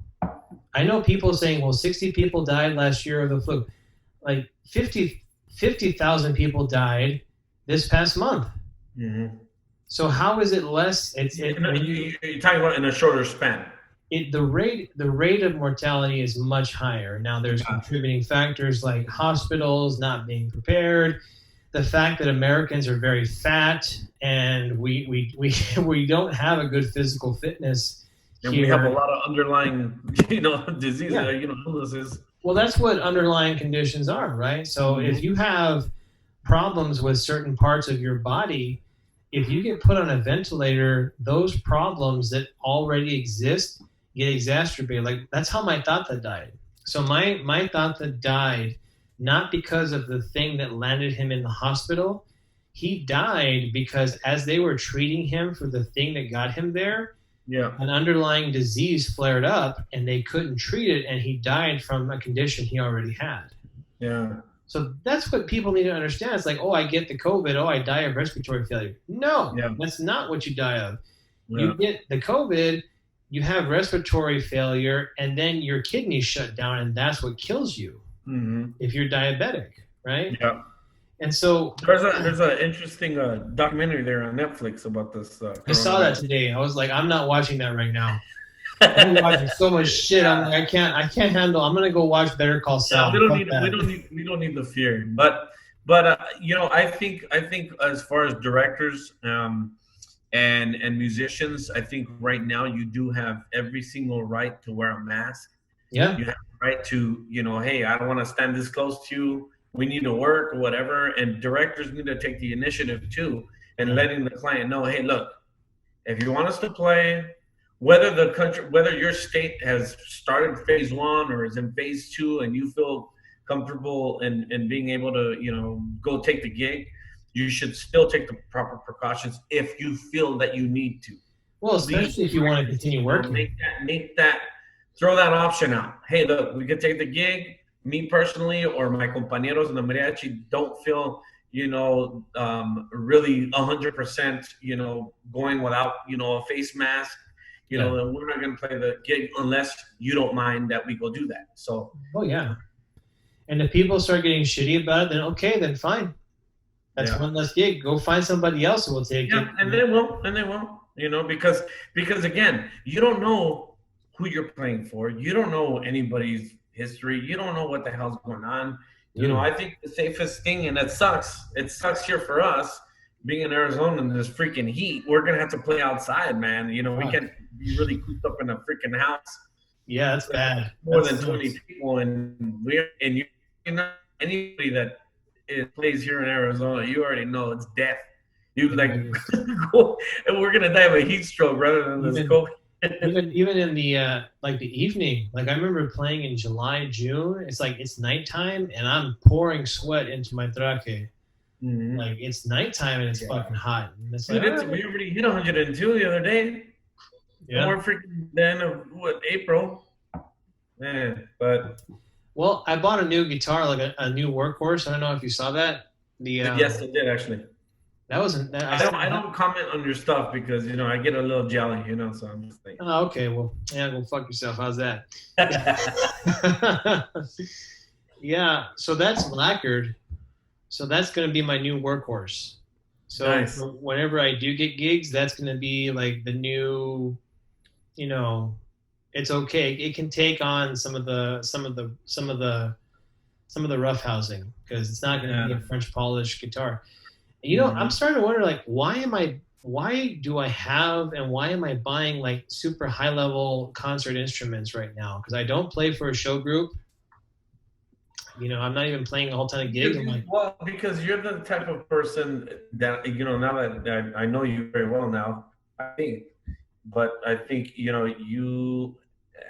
I know people saying, well, 60 people died last year of the flu. Like 50,000 people died this past month. Mm-hmm. So how is it less? You're talking about in a shorter span. The rate of mortality is much higher. Now there's contributing factors like hospitals not being prepared, the fact that Americans are very fat and we don't have a good physical fitness. And here. We have a lot of underlying, diseases, illnesses. Well, that's what underlying conditions are, right? So if you have problems with certain parts of your body, if you get put on a ventilator, those problems that already exist get exacerbated. Like that's how my tata died. So my tata died not because of the thing that landed him in the hospital. He died because as they were treating him for the thing that got him there, an underlying disease flared up and they couldn't treat it, and he died from a condition he already had. Yeah. So that's what people need to understand. It's like, oh, I get the COVID. Oh, I die of respiratory failure. No, that's not what you die of. Yeah. You get the COVID, you have respiratory failure, and then your kidneys shut down, and that's what kills you if you're diabetic, right? Yeah. And so there's an interesting documentary there on Netflix about this. I saw that today. I was like, I'm not watching that right now. I'm watching so much shit. I'm like, I can't handle. I'm gonna go watch Better Call Saul. We don't need the fear. But I think as far as directors and musicians, I think right now you do have every single right to wear a mask. Yeah. You have the right to, hey, I don't want to stand this close to you. We need to work or whatever. And directors need to take the initiative too, and letting the client know, hey, look, if you want us to play, whether your state has started phase 1 or is in phase 2 and you feel comfortable in being able to, go take the gig, you should still take the proper precautions if you feel that you need to. Well, especially if you want to continue working. Throw that option out. Hey, look, we could take the gig. Me personally or my compañeros in the mariachi don't feel, really 100%, going without, a face mask. Then we're not going to play the gig unless you don't mind that we go do that. So. Oh yeah. And if people start getting shitty about it, then okay, then fine. That's one less gig. Go find somebody else who will take it. And they will. Because again, you don't know who you're playing for. You don't know anybody's history. You don't know what the hell's going on. I think the safest thing, and it sucks here for us, being in Arizona in this freaking heat, we're going to have to play outside, man. We can't be really cooped up in a freaking house. Yeah, that's bad. More than 20 people. And anybody that plays here in Arizona, you already know it's death. You and we're going to die of a heat stroke rather than this COVID. Even in the the evening, I remember playing in July, June. It's like it's nighttime and I'm pouring sweat into my traje. Mm-hmm. Like it's nighttime and it's fucking hot. And it's we already hit 102 the other day. Yeah, we're freaking then of April. Man, but I bought a new guitar, a new workhorse. I don't know if you saw that. Yes, I did actually. That wasn't. I don't comment on your stuff because I get a little jelly, so I'm just thinking. Oh, okay. Well, go fuck yourself. How's that? Yeah. So that's lacquered. So that's gonna be my new workhorse. So nice. Whenever I do get gigs, that's gonna be the new. It's okay. It can take on some of the rough housing because it's not gonna be a French polished guitar. I'm starting to wonder, why am I why do I have and why am I buying like super high level concert instruments right now? Because I don't play for a show group. You know, I'm not even playing a whole ton of gigs. I'm like, well, because you're the type of person that, you know, now that I know you very well now, I think, you know, you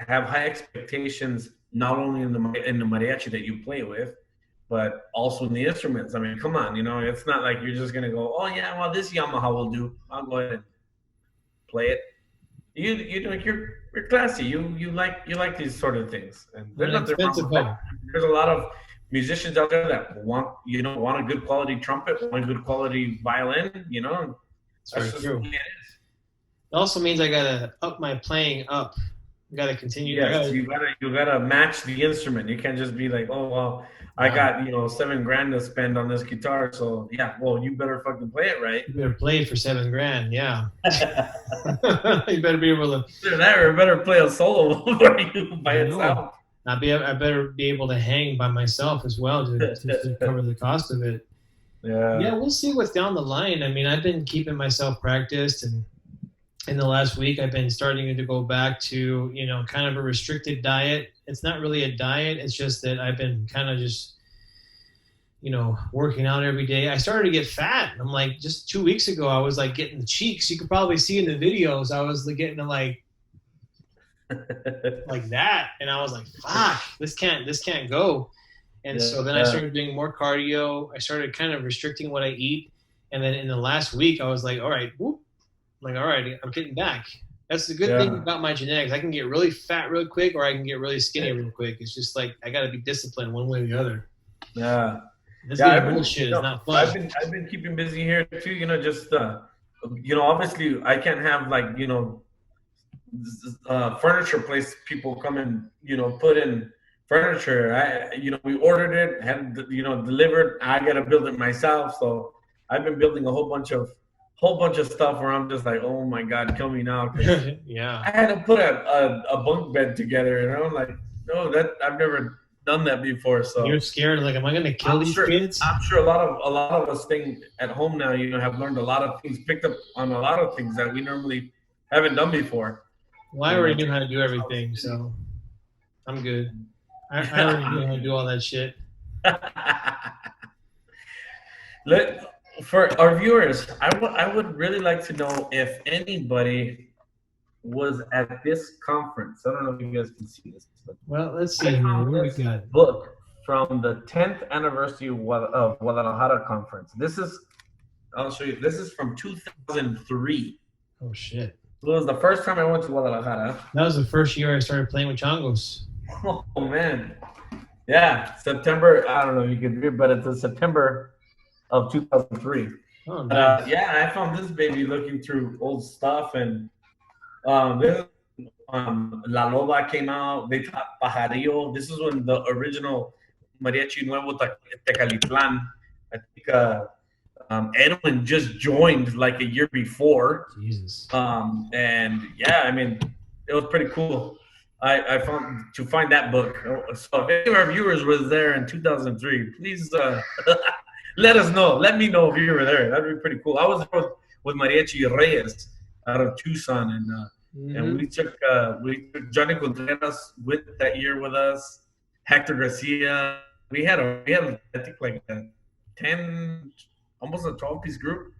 have high expectations not only in the mariachi that you play with, but also in the instruments. I mean, come on, you know, it's not like you're just gonna go, oh yeah, well this Yamaha will do. I'll go ahead and play it. You're classy. You like these sort of things, and there's nothing wrong with that. There's a lot of musicians out there that want a good quality trumpet, want a good quality violin. You know, that's just true. It also means I gotta up my playing up. I gotta continue. Yes, you gotta match the instrument. You can't just be like, oh well, I got, you know, $7,000 to spend on this guitar, so yeah, well, you better fucking play it right. You better play it for $7,000, yeah. You better be able to. Either that, or better play a solo for you by itself. I better be able to hang by myself as well to cover the cost of it. Yeah, we'll see what's down the line. I mean, I've been keeping myself practiced, and in the last week, I've been starting to go back to, you know, kind of a restricted diet. It's not really a diet. It's just that I've been kind of just, you know, working out every day. I started to get fat. I'm like, just 2 weeks ago, I was like getting the cheeks. You could probably see in the videos. I was getting to like that. And I was like, fuck, this can't go. And so then I started doing more cardio. I started kind of restricting what I eat. And then in the last week, I was like, all right, whoop. I'm like, all right, I'm getting back. That's the good thing about my genetics. I can get really fat real quick, or I can get really skinny real quick. It's just like I got to be disciplined one way or the other. Yeah. This bullshit is not fun. I've been keeping busy here too. You know, just you know, obviously I can't have like, you know, furniture place people come and, you know, put in furniture. You know, we ordered it, had you know, delivered. I got to build it myself. So I've been building a whole bunch of stuff where I'm just like, oh my God, kill me now. Yeah. I had to put a bunk bed together, you know, like, no, that I've never done that before. So you're scared, like, am I going to kill these kids? I'm sure a lot of us staying at home now, you know, have learned a lot of things, picked up on a lot of things that we normally haven't done before. Well, I already knew how to do everything, so I'm good. I already knew how to do all that shit. For our viewers, I would really like to know if anybody was at this conference. I don't know if you guys can see this. Well, let's see here. What do we got? Book from the 10th anniversary of Guadalajara conference. I'll show you. This is from 2003. Oh, shit. It was the first time I went to Guadalajara. That was the first year I started playing with changos. Oh, man. Yeah, September. I don't know if you can read, but it's in September of 2003. Oh, nice. Yeah, I found this baby looking through old stuff, and La Loba came out. They taught Pajarillo. This is when the original Mariachi Nuevo Tecalitlan, I think Edwin just joined like a year before. Jesus. And yeah, I mean, it was pretty cool. I found to find that book. So if any of our viewers was there in 2003, please let us know. Let me know if you were there. That'd be pretty cool. I was there with Mariachi Reyes out of Tucson, and we took Johnny Contreras with that year with us. Hector Garcia. We had I think like a 10, almost a 12-piece group.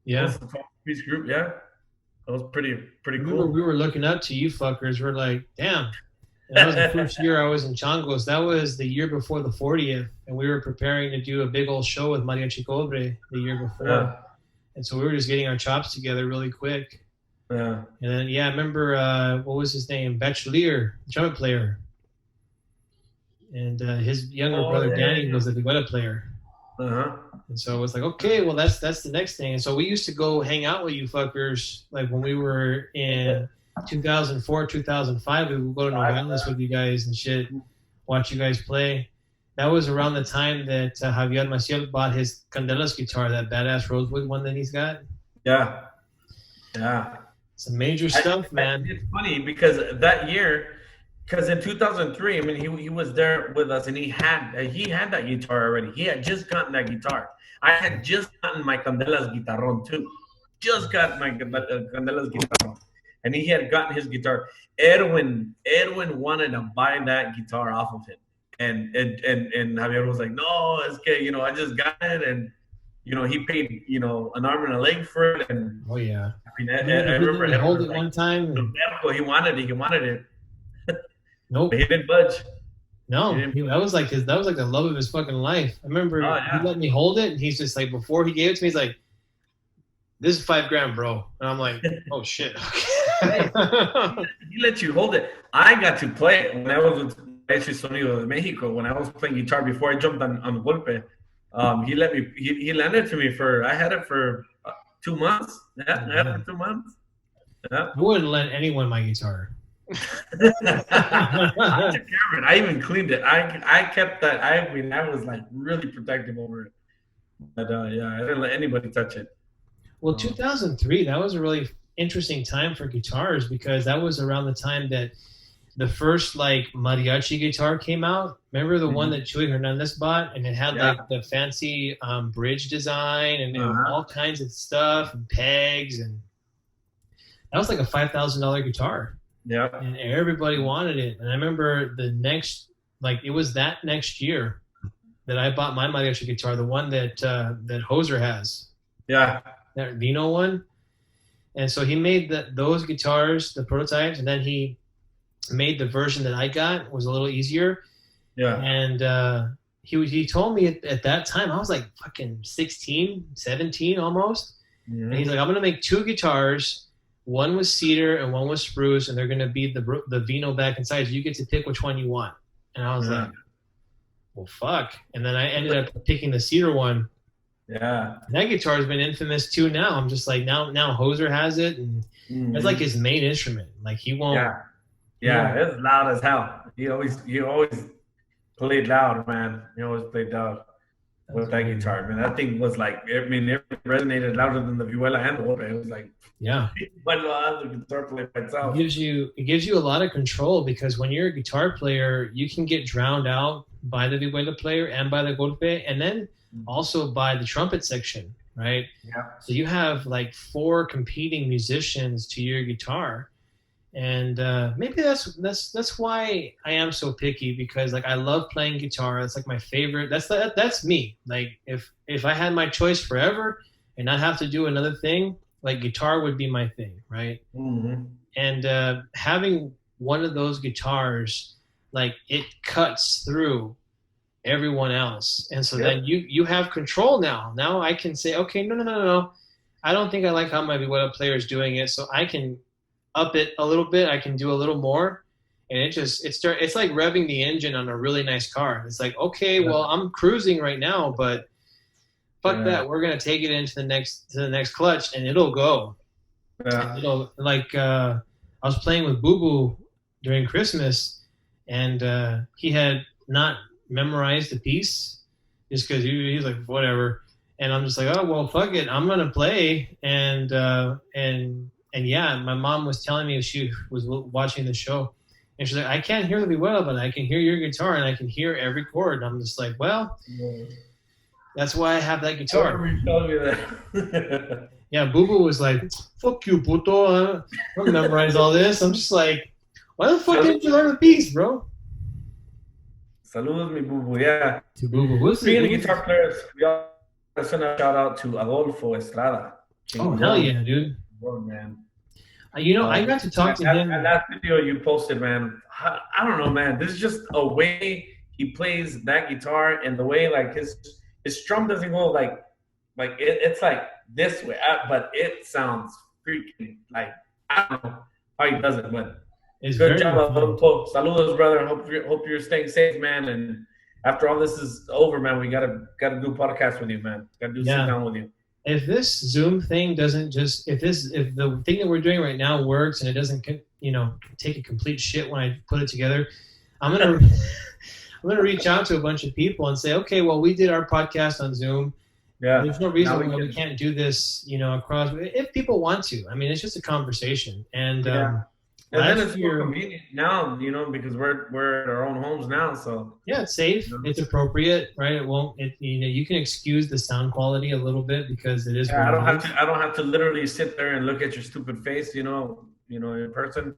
Yeah, almost a 12-piece group. Yeah, that was pretty cool. We were looking up to you fuckers. We're like, damn. And that was the first year I was in Changos. That was the year before the 40th, and we were preparing to do a big old show with Mariachi Cobre the year before. Yeah. And so we were just getting our chops together really quick. Yeah. And then, I remember, what was his name? Bachelier, trumpet player. And his younger brother, Danny, was the duetta player. Uh-huh. And so it was like, okay, well, that's the next thing. And so we used to go hang out with you fuckers, like when we were in 2004, 2005, we would go to Nogales with you guys and shit, watch you guys play. That was around the time that Javier Maciel bought his Candelas guitar, that badass Rosewood one that he's got. Yeah. Some major stuff, man. It's funny because that year, because in 2003, I mean, he was there with us, and he had that guitar already. He had just gotten that guitar. I had just gotten my Candelas guitarron too. just got my Candela's guitar, and he had gotten his guitar. Edwin wanted to buy that guitar off of him, and Javier was like, no, it's okay, you know, I just got it, and you know, he paid, you know, an arm and a leg for it, and oh yeah, I mean, I remember him hold it like, one time. And... he wanted it. Nope, but he didn't budge. No, that was like the love of his fucking life. I remember he let me hold it, and he's just like, before he gave it to me, he's like, "This is $5,000, bro," and I'm like, "Oh shit." Okay. He let you hold it. I got to play it when I was with Mariachi Sonido de Mexico. When I was playing guitar before I jumped on Golpe, he let me. He lent it to me I had it for 2 months. Yeah, I had it for 2 months. Yeah. I wouldn't lend anyone my guitar. I took care of it. I even cleaned it. I kept that. I mean, I was like really protective over it. But yeah, I didn't let anybody touch it. Well, 2003, that was a really interesting time for guitars, because that was around the time that the first like mariachi guitar came out. Remember the one that Chuy Hernandez bought, and it had like the fancy bridge design and all kinds of stuff and pegs, and that was like a $5,000 guitar. Yeah. And everybody wanted it. And I remember it was that next year that I bought my mariachi guitar, the one that Hoser has. Yeah. That Vino one. And so he made those guitars, the prototypes, and then he made the version that I got. It was a little easier. Yeah. And he told me at that time, I was like fucking 16, 17 almost. Mm-hmm. And he's like, I'm going to make 2 guitars. One was cedar and one was spruce, and they're going to be the Vino back inside. So you get to pick which one you want. And I was like, well, fuck. And then I ended up picking the cedar one. Yeah. And that guitar has been infamous too now. I'm just like, now Hoser has it, and it's like his main instrument. Like he won't. Yeah, it's loud as hell. He always played loud, man. He always played loud with that guitar, man. That thing was like, I mean, it resonated louder than the vihuela and the golpe. It was like, but the guitar played by itself. It gives you a lot of control, because when you're a guitar player, you can get drowned out by the vihuela player and by the golpe, and then also by the trumpet section, right? Yeah. So you have like 4 competing musicians to your guitar. And maybe that's why I am so picky, because like I love playing guitar. It's like my favorite. That's me. Like if I had my choice forever and not have to do another thing, like guitar would be my thing, right? Mm-hmm. And having one of those guitars, like it cuts through everyone else, and so then you have control now. Now I can say, okay, no. I don't think I like how my vihuela player is doing it, so I can up it a little bit. I can do a little more, and it's like revving the engine on a really nice car. It's like, okay, well, I'm cruising right now, but fuck that. We're gonna take it into the next clutch, and it'll go. Yeah. It'll I was playing with Boo Boo during Christmas, and he had not memorized the piece just because he's like, whatever. And I'm just like, oh well, fuck it, I'm gonna play. And yeah, my mom was telling me, she was watching the show, and she's like, I can't hear the vihuela, but I can hear your guitar, and I can hear every chord. And I'm just like, well, that's why I have that guitar. Yeah, Boo Boo was like, fuck you, puto. I'm gonna memorize all this. I'm just like, why the fuck didn't you learn the piece, bro? Saludos, mi Boo Boo. Yeah. To Boo Boo. Speaking of guitar players, we all send a shout out to Adolfo Estrada. Oh, hell yeah, dude. Oh, man. I got to talk to him. That video you posted, man, I don't know, man. This is just a way he plays that guitar, and the way like his strum doesn't go like it's like this way, but it sounds freaking like, I don't know how he does it, but it's good job, Adolfo. Saludos, brother. Hope you're staying safe, man. And after all this is over, man, we gotta do a podcast with you, man. Gotta do sit down with you. If this Zoom thing doesn't if the thing that we're doing right now works and it doesn't, take a complete shit when I put it together, I'm gonna reach out to a bunch of people and say, okay, well, we did our podcast on Zoom. Yeah. There's no reason why we can't do this, across. If people want to, I mean, it's just a conversation, and And then it's more convenient now, you know, because we're at our own homes now. So yeah, it's safe. It's appropriate, right? It won't. You know, you can excuse the sound quality a little bit because it is. Yeah, I don't have to literally sit there and look at your stupid face, you know, in person.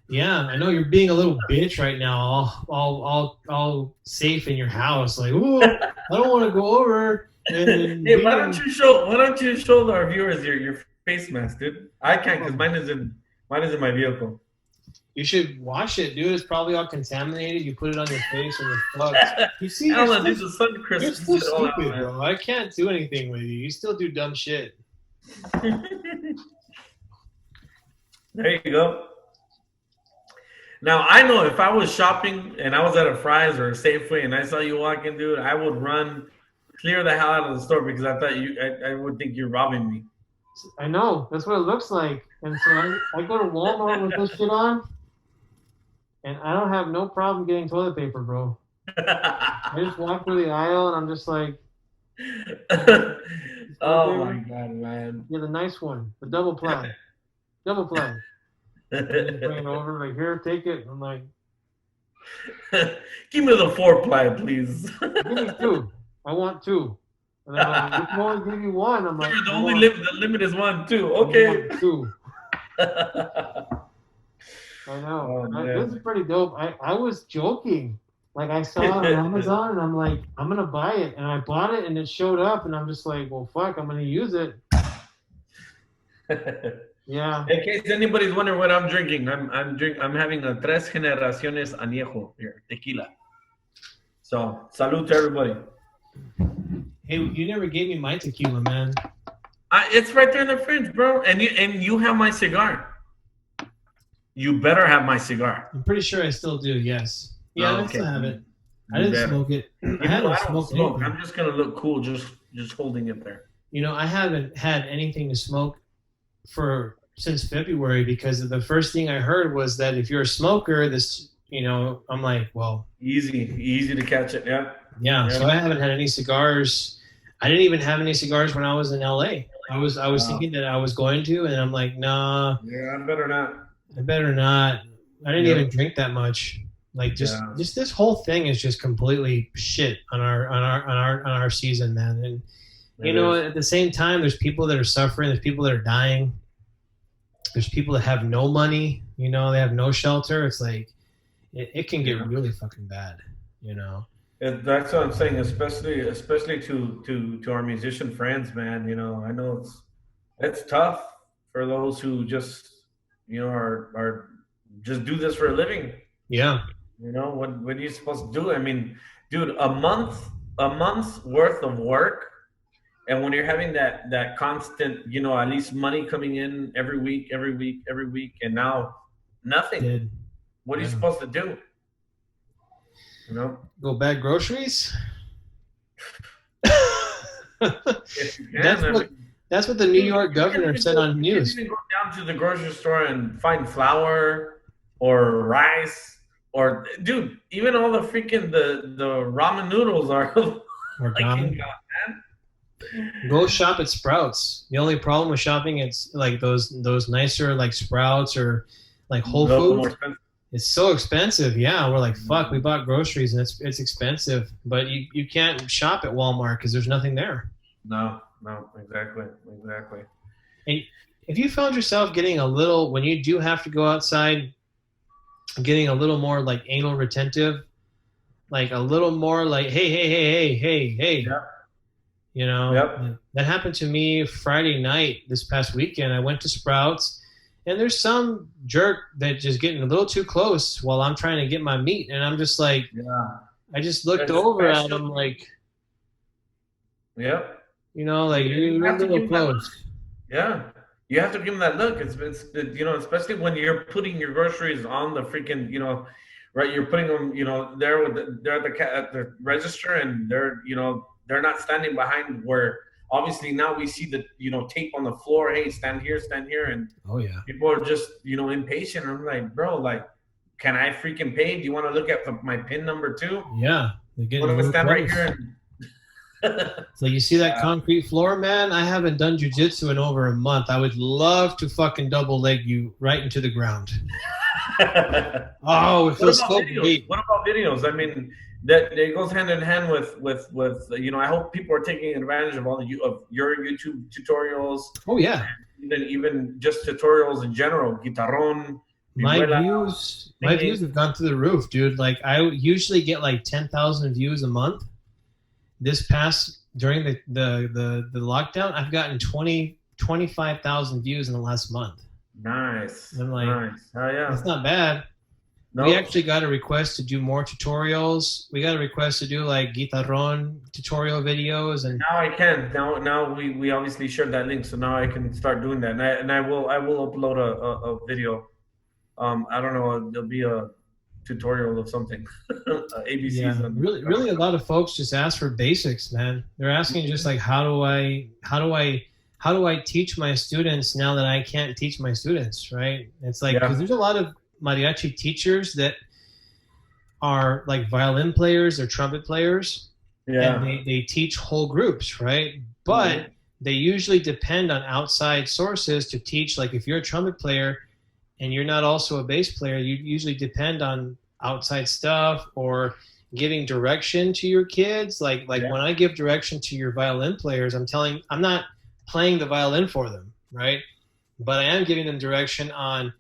Yeah, I know you're being a little bitch right now, all safe in your house. Like, oh, I don't want to go over. And hey, why don't you show our viewers your face mask, dude? I can't because mine is in my vehicle. You should wash it, dude. It's probably all contaminated. You put it on your face and it's fucked. You see, Alan, this is sun crisp. You're still stupid, bro. I can't do anything with you. You still do dumb shit. There you go. Now, I know if I was shopping and I was at a Fry's or a Safeway and I saw you walking, dude, I would run, clear the hell out of the store because I thought I would think you're robbing me. I know. That's what it looks like. And so I go to Walmart with this shit on, and I don't have no problem getting toilet paper, bro. I just walk through the aisle, and I'm just like, oh, my God, man. Yeah, the nice one. The double ply. Double ply. And just bring it over, like, here, take it. I'm like, give me the 4-ply, please. Give me 2. I want 2. And then like, we can only give you 1. I'm like, the limit is 1, too. Okay. 2. I know. This is pretty dope. I was joking. Like, I saw it on Amazon, and I'm like, I'm going to buy it. And I bought it, and it showed up, and I'm just like, well, fuck, I'm going to use it. Yeah. In case anybody's wondering what I'm drinking, I'm having a Tres Generaciones Añejo here, tequila. So, salud to everybody. Hey, you never gave me my tequila, man. It's right there in the fridge, bro. And you have my cigar. You better have my cigar. I'm pretty sure I still do. Yes. Yeah, Oh, I still have it. I didn't smoke it. I haven't smoked anything. I'm just gonna look cool, just holding it there. You know, I haven't had anything to smoke since February because the first thing I heard was that if you're a smoker, this, you know, I'm like, well, easy to catch it. Yeah. So I haven't had any cigars. I didn't even have any cigars when I was in LA. I was thinking that I was going to, and I'm like, nah. Yeah, I better not. I didn't even drink that much. Like just this whole thing is just completely shit on our season, man. And you know, at the same time, there's people that are suffering. There's people that are dying. There's people that have no money. You know, they have no shelter. It's like it can get really fucking bad. You know. That's what I'm saying, especially to our musician friends, man. You know, I know it's tough for those who just, you know, are just do this for a living. Yeah. You know, what are you supposed to do? I mean, dude, a month's worth of work, and when you're having that constant, you know, at least money coming in every week, and now nothing. What are you supposed to do? You know, go bag groceries. If you can, that's what the New York governor said on news. You can go down to the grocery store and find flour or rice or, dude, even all the freaking the ramen noodles are like, man. Go shop at Sprouts. The only problem with shopping, it's like those nicer like Sprouts or like Whole Foods. It's so expensive. Yeah, we're like, fuck, we bought groceries and it's expensive. But you can't shop at Walmart because there's nothing there. No, exactly. And if you found yourself getting a little, when you do have to go outside, getting a little more like anal retentive, like a little more like, hey. Yep. You know, that happened to me Friday night this past weekend. I went to Sprouts. And there's some jerk that just getting a little too close while I'm trying to get my meat. And I'm just like, I just looked over at him like, you know, like, you're a little close. Yeah. You have to give him that look. It's you know, especially when you're putting your groceries on the freaking, you know, right? You're putting them, you know, they're at the register, and they're, you know, they're not standing behind where. Obviously, now we see the, you know, tape on the floor. Hey, stand here, and people are just, you know, impatient. I'm like, bro, like, can I freaking pay? Do you want to look at my PIN number too? Yeah, they're getting want to stand right here. So you see that concrete floor, man? I haven't done jiu-jitsu in over a month. I would love to fucking double leg you right into the ground. Oh, it feels so videos? great. What about videos? I mean, that it goes hand in hand with I hope people are taking advantage of of your YouTube tutorials. Oh yeah. Even just tutorials in general, guitarrón. My views have gone through the roof, dude. Like I usually get like 10,000 views a month. This past during the lockdown, I've gotten 25,000 views in the last month. Nice. And I'm like, nice. Oh yeah. That's not bad. Nope. We actually got a request to do more tutorials. We got a request to do like guitarrón tutorial videos, and now I can. Now we obviously shared that link, so now I can start doing that. And I will upload a video. I don't know. There'll be a tutorial of something. ABCs. Yeah, really, a lot of folks just ask for basics, man. They're asking just like, how do I teach my students now that I can't teach my students, right? It's like because there's a lot of mariachi teachers that are like violin players or trumpet players, and they teach whole groups, right? But they usually depend on outside sources to teach. Like if you're a trumpet player and you're not also a bass player, you usually depend on outside stuff or giving direction to your kids. Like when I give direction to your violin players, I'm not playing the violin for them, right? But I am giving them direction on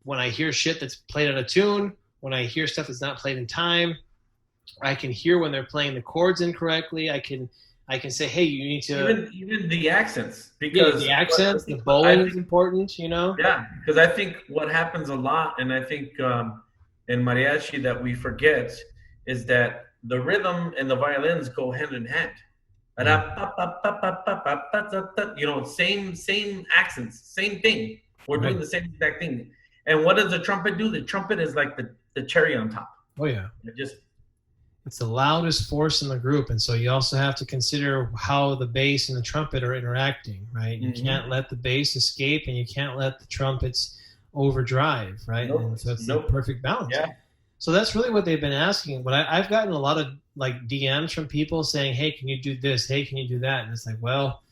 when I hear shit that's played out of tune, when I hear stuff that's not played in time. I can hear when they're playing the chords incorrectly. I can say, hey, you need to even the accents, because the accents, the bowing is important, you know. Yeah, because I think what happens a lot, and I think in mariachi that we forget is that the rhythm and the violins go hand in hand. Same accents, same thing. We're doing the same exact thing. And what does the trumpet do? The trumpet is like the cherry on top. Oh yeah. It's the loudest force in the group, and so you also have to consider how the bass and the trumpet are interacting, right? You can't let the bass escape, and you can't let the trumpets overdrive, right? And so it's the perfect balance. Yeah. So that's really what they've been asking. But I've gotten a lot of like DMs from people saying, "Hey, can you do this? Hey, can you do that?" And it's like, well,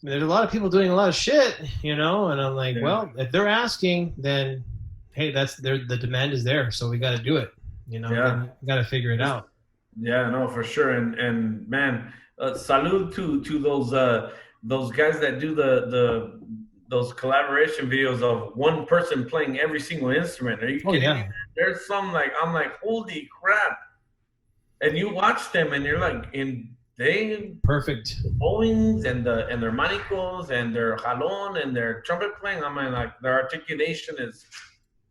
there's a lot of people doing a lot of shit, you know. And I'm like, well, if they're asking, then hey, the demand is there, so we got to do it. You know, we got to figure it out. Yeah, no, for sure. And man, salute to those guys that do those collaboration videos of one person playing every single instrument. Are you kidding me? There's some I'm like, holy crap! And you watch them, and you're like, perfect the bowings and their manicos and their jalón and their trumpet playing. I mean, like their articulation is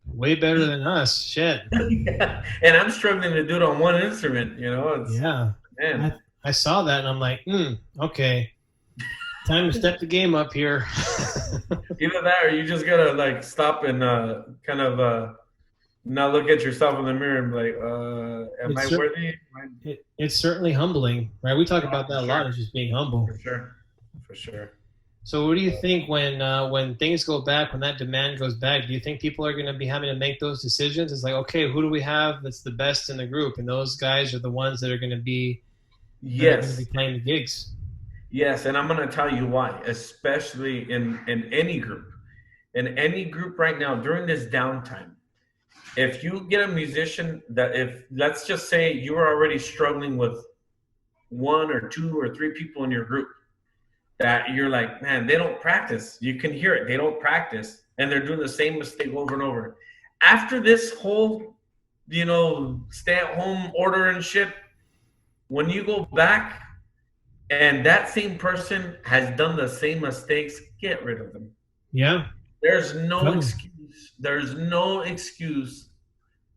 way better than us. Shit. Yeah. And I'm struggling to do it on one instrument, you know? Man. I saw that and I'm like, okay. Time to step the game up here. Either that or you just gotta stop and kind of now look at yourself in the mirror and be like, am I worthy? It's certainly humbling, right? We talk about that a lot, is just being humble. For sure. So what do you think when things go back, when that demand goes back, do you think people are going to be having to make those decisions? It's like, okay, who do we have that's the best in the group? And those guys are the ones that are going to be, playing the gigs. Yes, and I'm going to tell you why, especially in any group. In any group right now, during this downtime, if you get a musician let's just say you are already struggling with one or two or three people in your group, that you're like, man, they don't practice. You can hear it. They don't practice. And they're doing the same mistake over and over. After this whole, stay-at-home order and shit, when you go back and that same person has done the same mistakes, get rid of them. Yeah. There's no excuse. There's no excuse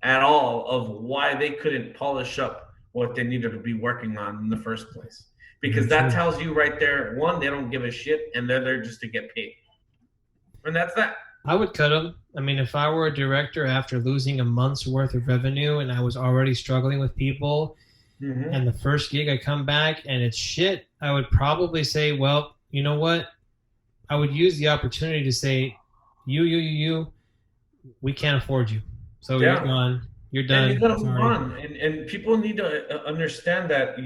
at all of why they couldn't polish up what they needed to be working on in the first place. Because that tells you right there, one, they don't give a shit, and they're there just to get paid. And that's that. I would cut them. I mean, if I were a director after losing a month's worth of revenue and I was already struggling with people, and the first gig I come back and it's shit, I would probably say, well, you know what? I would use the opportunity to say, you, we can't afford you. So you're gone. You're done. And you got to move on. And people need to understand that,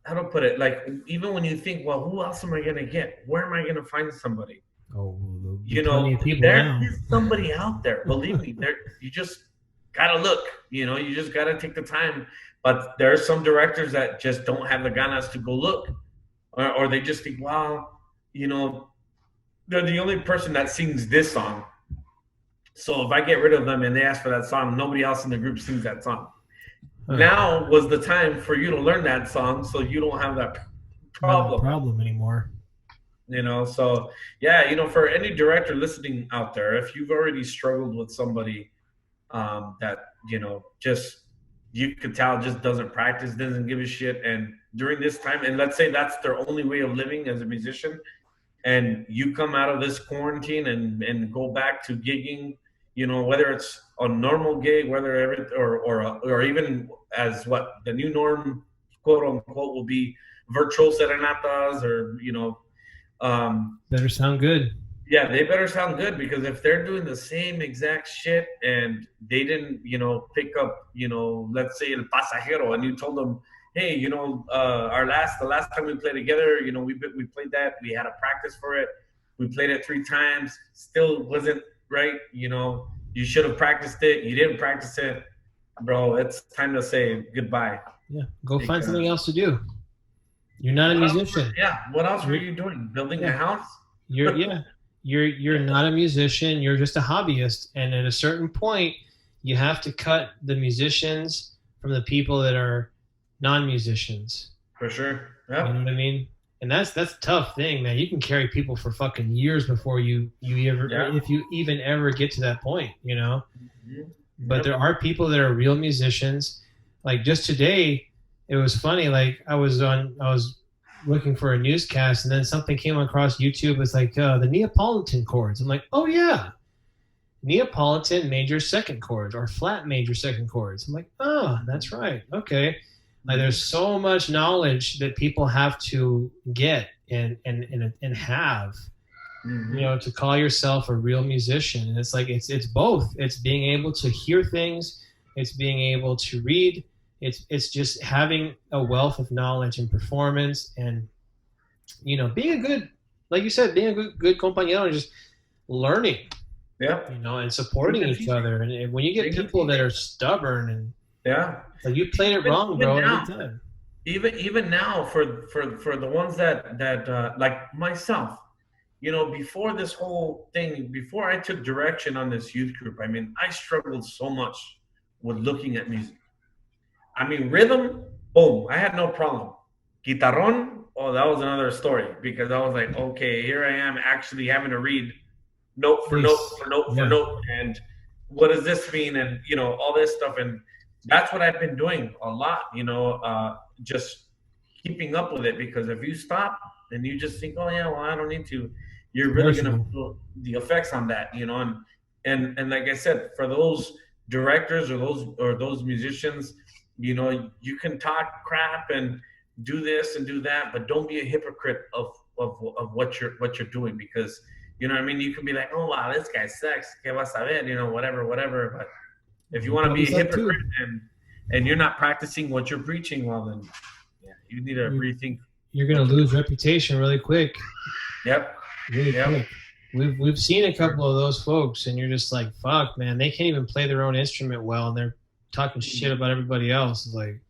how to put it, like even when you think, well, who else am I going to get? Where am I going to find somebody? Oh, you know, there is somebody out there. Believe me, you just gotta look. You know, you just gotta take the time. But there are some directors that just don't have the ganas to go look, or they just think, wow, you know, they're the only person that sings this song. So if I get rid of them and they ask for that song, nobody else in the group sings that song. Now was the time for you to learn that song, so you don't have that problem anymore. You know, so yeah, you know, for any director listening out there, if you've already struggled with somebody that, you know, just you could tell just doesn't practice, doesn't give a shit, and during this time, and let's say that's their only way of living as a musician, and you come out of this quarantine and go back to gigging, you know, whether it's a normal gig, whether or even as what the new norm, quote unquote, will be virtual serenatas, or, you know, better sound good. Yeah, they better sound good, because if they're doing the same exact shit and they didn't, you know, pick up, you know, let's say El Pasajero, and you told them, hey, you know, the last time we played together, you know, we played that, we had a practice for it, we played it 3 times, still wasn't right, you know, you should have practiced it, you didn't practice it, bro, it's time to say goodbye. Yeah, go find something else to do. You're not a musician. What else were you doing? Building a house? You're not a musician, you're just a hobbyist, and at a certain point you have to cut the musicians from the people that are non-musicians. For sure. Yeah. You know what I mean? And that's a tough thing, man. You can carry people for fucking years before you ever, if you even ever get to that point, you know? Mm-hmm. But there are people that are real musicians. Like just today, it was funny. Like I was looking for a newscast, and then something came across YouTube. It's like the Neapolitan chords. I'm like, oh yeah, Neapolitan major second chords, or flat major second chords. I'm like, oh, that's right. Okay. Like there's so much knowledge that people have to get and have, mm-hmm. you know, to call yourself a real musician. And it's like it's both. It's being able to hear things. It's being able to read. It's just having a wealth of knowledge and performance, and, you know, being a good, like you said, being a good compañero, and just learning, you know, and supporting each other. And when you get people that are stubborn and like you played it wrong, bro, every time. Even now, for the ones that like myself, you know, before this whole thing, before I took direction on this youth group, I mean, I struggled so much with looking at music. I mean, rhythm, boom, I had no problem. Guitarrón, oh, that was another story, because I was like, okay, here I am actually having to read note for note for note for note, and what does this mean, and, you know, all this stuff. And that's what I've been doing a lot, you know, just keeping up with it, because if you stop and you just think, oh yeah, well, I don't need to, you're really going to feel the effects on that, you know. And like I said, for those directors or those musicians, you know, you can talk crap and do this and do that, but don't be a hypocrite of what you're doing, because, you know what I mean, you can be like, oh wow, this guy sucks, que vas a ver, you know, whatever. But if you want to be a hypocrite and you're not practicing what you're preaching, well then, you need to rethink. You're gonna lose reputation really quick. Yep. Really quick. We've seen a couple of those folks, and you're just like, fuck, man, they can't even play their own instrument well, and they're talking shit about everybody else. It's like,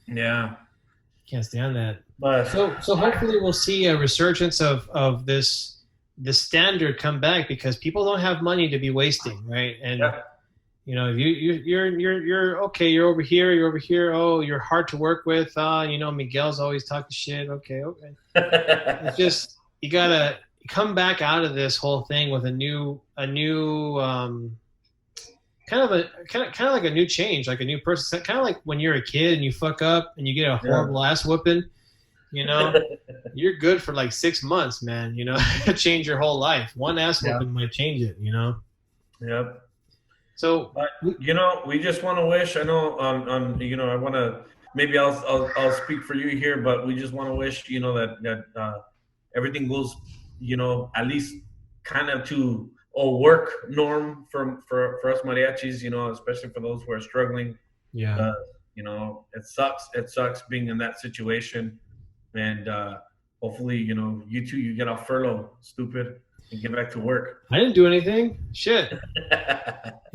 can't stand that. But so hopefully we'll see a resurgence of this standard come back, because people don't have money to be wasting, right? And you know, you're okay, you're over here. Oh, you're hard to work with. You know, Miguel's always talking shit. Okay. It's just, you gotta come back out of this whole thing with a new kind of like a new change, like a new person. Kind of like when you're a kid and you fuck up and you get a horrible ass whooping, you know, you're good for like 6 months, man. You know, change your whole life. One ass whooping might change it, you know. Yep. So, you know, we just want to wish. I know, you know, I want to. Maybe I'll speak for you here, but we just want to wish, you know, that everything goes, you know, at least kind of to a work norm for us mariachis, you know, especially for those who are struggling. You know, it sucks being in that situation, and hopefully, you know, you get off furlough, stupid. and get back to work. I didn't do anything. Shit.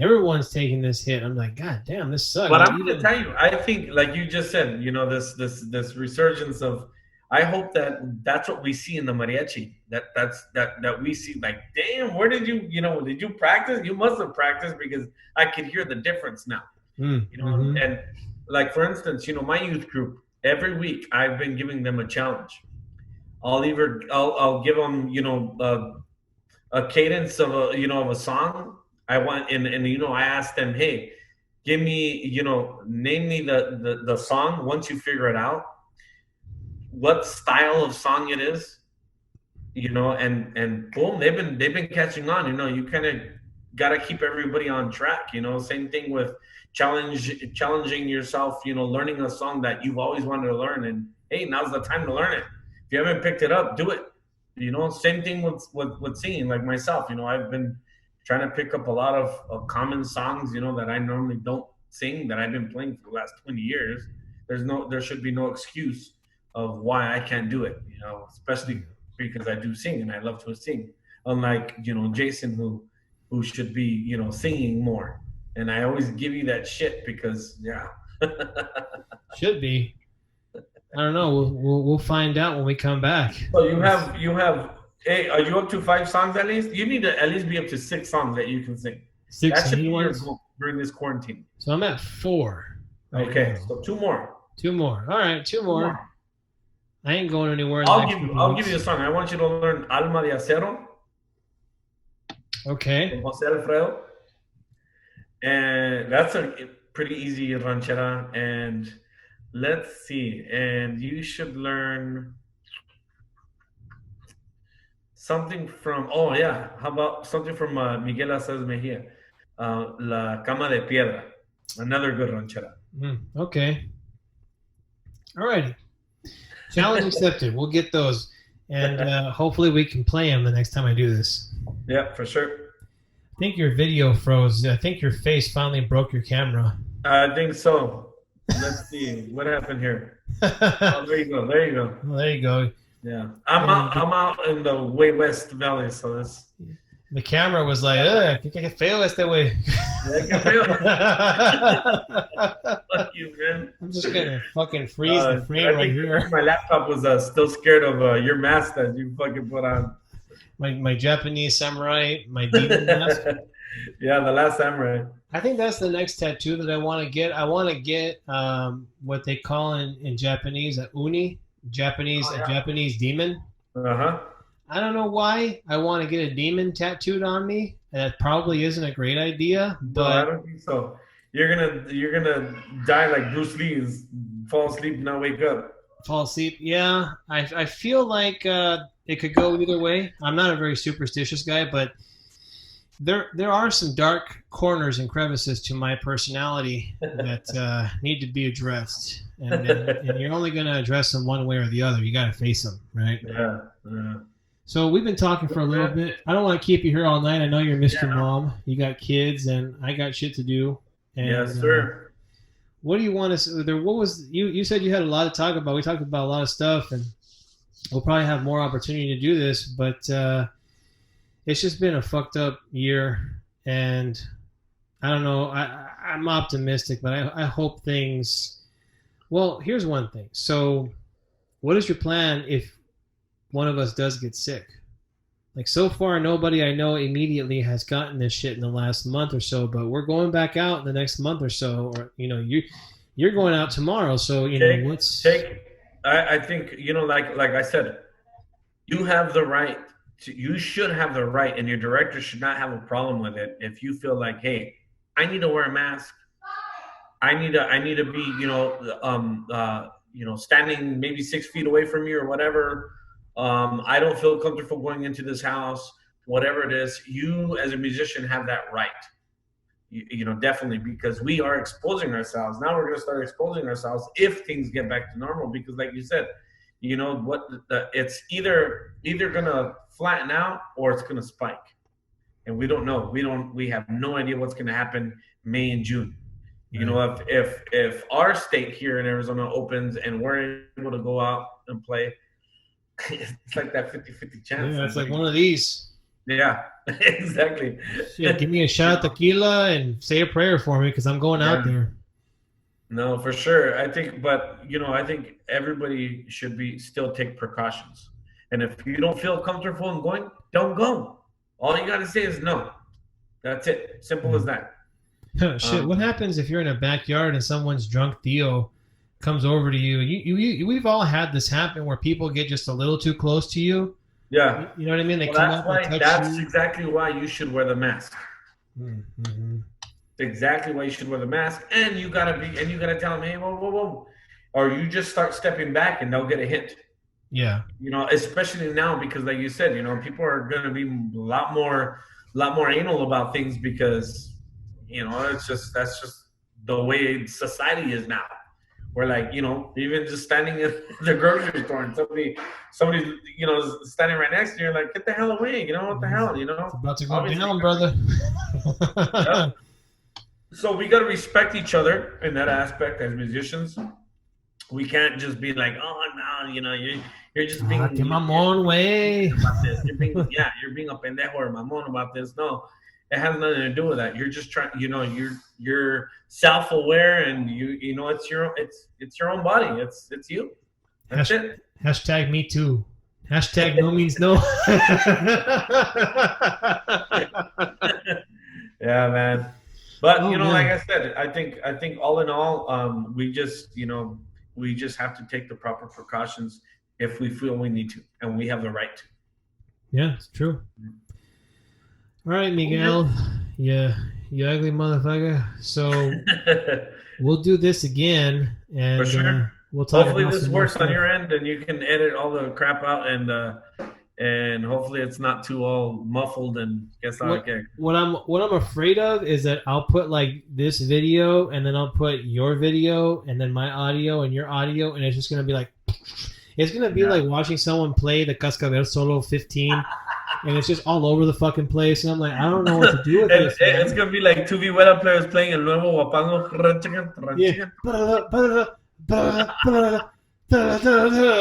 Everyone's taking this hit. I'm like, God damn, this sucks. But I'm going to tell you, I think, like you just said, you know, this resurgence of, I hope that that's what we see in the mariachi. That we see, like, damn, where did you practice? You must have practiced, because I could hear the difference now. You know, and like, for instance, you know, my youth group, every week I've been giving them a challenge. I'll give them, you know, a cadence of a song. I want, and you know, I asked them, hey, give me, you know, name me the song. Once you figure it out, what style of song it is, you know, and boom, they've been catching on. You know, you kind of got to keep everybody on track. You know, same thing with challenging yourself. You know, learning a song that you've always wanted to learn, and hey, now's the time to learn it. If you haven't picked it up, do it. You know, same thing with singing. Like myself, you know, I've been trying to pick up a lot of common songs, you know, that I normally don't sing, that I've been playing for the last 20 years. There should be no excuse of why I can't do it, you know, especially because I do sing and I love to sing. Unlike, you know, Jason, who should be, you know, singing more. And I always give you that shit because, yeah. Should be. I don't know. We'll find out when we come back. So you have. Hey, are you up to 5 songs at least? You need to at least be up to 6 songs that you can sing. 6 that should be your ones goal during this quarantine. So I'm at 4. Right okay, now. so 2 more. 2 more. All right, 2 more. I ain't going anywhere. I'll give you a song. I want you to learn Alma de Acero. Okay. Jose Alfredo. And that's a pretty easy ranchera. And let's see. And you should learn something from, how about something from Miguel Aceves Mejia? La Cama de Piedra. Another good ranchera. Okay. All righty. Challenge accepted. We'll get those. And hopefully we can play them the next time I do this. Yeah, for sure. I think your video froze. I think your face finally broke your camera. I think so. Let's see. What happened here? Oh, there you go. There you go. Well, there you go. Yeah. I'm out in the way west valley, so that's... The camera was like, ugh, que feo este way. Fuck you, man. I'm just going to fucking freeze the frame right here. My laptop was still scared of your mask that you fucking put on. My Japanese samurai, my demon mask. Yeah, the last samurai. I think that's the next tattoo that I want to get. I want to get what they call in Japanese a uni, a Japanese demon. Uh-huh. I don't know why I want to get a demon tattooed on me. That probably isn't a great idea, but no, I don't think so. You're gonna die like Bruce Lee, is fall asleep, not wake up. Fall asleep. Yeah, I feel like it could go either way. I'm not a very superstitious guy, but there are some dark corners and crevices to my personality that need to be addressed, and you're only gonna address them one way or the other. You got to face them, right? Yeah. So we've been talking for a little bit. I don't want to keep you here all night. I know you're Mr. Mom. You got kids, and I got shit to do. And, yes, sir. What do you want to? What was you said you had a lot to talk about? We talked about a lot of stuff, and we'll probably have more opportunity to do this. But it's just been a fucked up year, and I don't know. I'm optimistic, but I hope things. Well, here's one thing. So, what is your plan if one of us does get sick? Like, so far, nobody I know immediately has gotten this shit in the last month or so, but we're going back out in the next month or so, or, you know, you're going out tomorrow. So, you know, what's... I think, you know, like I said, you have the right you should have the right, and your director should not have a problem with it. If you feel like, hey, I need to wear a mask. I need to be, standing maybe 6 feet away from you or whatever. I don't feel comfortable going into this house, whatever it is. You as a musician have that right, you know, definitely, because we are exposing ourselves. Now we're going to start exposing ourselves if things get back to normal, because like you said, you know what, it's either going to flatten out or it's going to spike. And we don't know. We have no idea what's going to happen May and June. You know, if our state here in Arizona opens and we're able to go out and play, it's like that 50-50 chance. Yeah, it's like one of these. Yeah, exactly. Shit, give me a shot of tequila and say a prayer for me because I'm going out there. No, for sure. I think everybody should still take precautions. And if you don't feel comfortable in going, don't go. All you got to say is no. That's it. Simple as that. Shit, what happens if you're in a backyard and someone's drunk Theo comes over to you? We've all had this happen where people get just a little too close to you. Yeah. You know what I mean? They come up and touch that's you. exactly why you should wear the mask. Mm-hmm. Exactly why you should wear the mask. And you gotta tell them, hey, whoa. Or you just start stepping back and they'll get a hint. Yeah. You know, especially now because like you said, you know, people are gonna be a lot more anal about things because, you know, that's just the way society is now. We're like, you know, even just standing in the grocery store and somebody, you know, standing right next to you, you're like, get the hell away, you know, what the hell, you know? It's about to go down, brother. Yeah. So we got to respect each other in that aspect as musicians. We can't just be like, oh, no, you know, you're just being... Get my own way. About this. You're being a pendejo or mamón about this. No. It has nothing to do with that. You're just trying, you know, you're self-aware and you know it's your own body. It's you. That's it. Hashtag me too. Hashtag no means no. Yeah, man. But you know, like I said, I think all in all, we just have to take the proper precautions if we feel we need to, and we have the right to. Yeah, it's true. All right, Miguel. Yeah, you ugly motherfucker. So we'll do this again, and for sure. We'll talk. Hopefully, this works on your end, and you can edit all the crap out, and hopefully, it's not too all muffled and gets out of kick. What I'm afraid of is that I'll put like this video, and then I'll put your video, and then my audio and your audio, and it's just gonna be like, it's gonna be like watching someone play the Cascabel Solo 15. And it's just all over the fucking place. And I'm like, I don't know what to do with this. It's going to be like two Vihuela players playing El Nuevo Guapango. Yeah.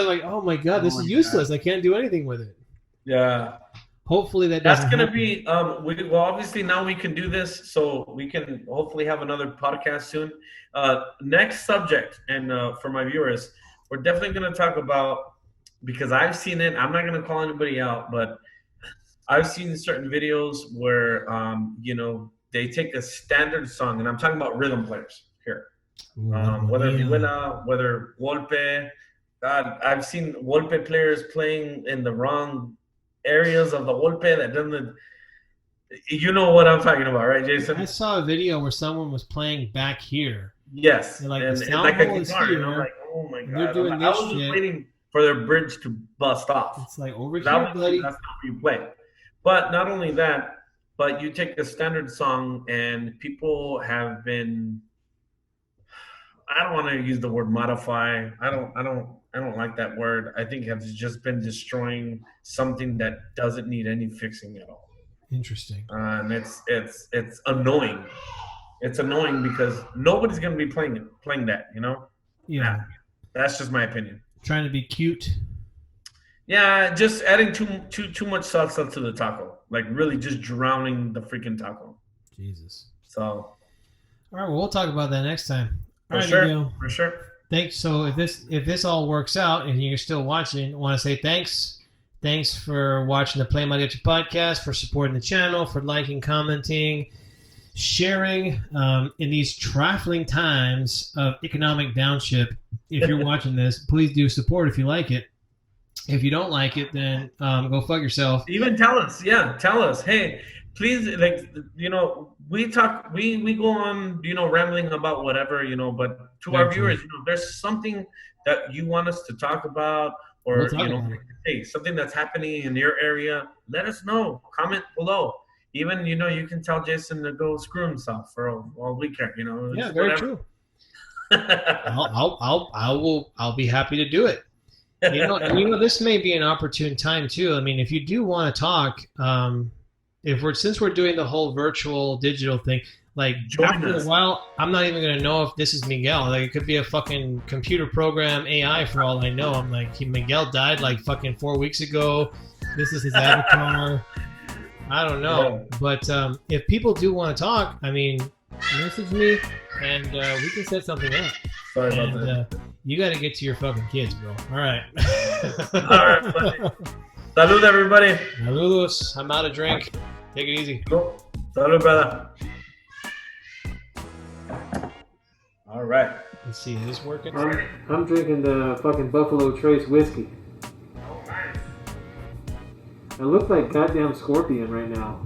Like, oh my God, this is useless. I can't do anything with it. Yeah. Hopefully that's going to be, well, obviously now we can do this. So we can hopefully have another podcast soon. Next subject, and for my viewers, we're definitely going to talk about, because I've seen it, I'm not going to call anybody out, but I've seen certain videos where, you know, they take a standard song, and I'm talking about rhythm players here. Whether Vihuela, whether Golpe. God, I've seen Golpe players playing in the wrong areas of the Golpe that doesn't. You know what I'm talking about, right, Jason? I saw a video where someone was playing back here. Yes. And like, and the sound like a is guitar, here. and I'm like, oh my God. They're doing I this was just shit. waiting for their bridge to bust off. It's like over here, buddy. That's how you play. But not only that, but you take a standard song and people have been, I don't want to use the word modify. I don't like that word. I think have just been destroying something that doesn't need any fixing at all. Interesting. And it's annoying. It's annoying because nobody's going to be playing that, you know? Yeah. That's just my opinion. Trying to be cute. Yeah, just adding too much salsa to the taco. Like really just drowning the freaking taco. Jesus. So. All right, well, we'll talk about that next time. For sure. Thanks. So if this all works out and you're still watching, I want to say thanks. Thanks for watching the PlayMariachi Podcast, for supporting the channel, for liking, commenting, sharing in these trifling times of economic downshift. If you're watching this, please do support if you like it. If you don't like it, then go fuck yourself. Even tell us. Yeah, tell us. Hey, please, like, you know, we talk, we go on, you know, rambling about whatever, you know, but to our viewers, you know, there's something that you want us to talk about, or, you know, hey, something that's happening in your area, let us know. Comment below. Even, you know, you can tell Jason to go screw himself for all we care, you know. Yeah, very true. I'll be happy to do it. You know, this may be an opportune time too. I mean, if you do want to talk, since we're doing the whole virtual digital thing, like after a while, I'm not even gonna know if this is Miguel. Like, it could be a fucking computer program AI for all I know. I'm like, Miguel died like fucking 4 weeks ago. This is his avatar. I don't know. Yeah. But if people do want to talk, I mean, message me and we can set something up. Sorry about that. You got to get to your fucking kids, bro. All right. All right, buddy. Salud, everybody. Saludos. I'm out of drink. Take it easy. Cool. Salud, brother. All right. Let's see. Is this working? I'm drinking the fucking Buffalo Trace whiskey. Oh, nice. I look like goddamn Scorpion right now.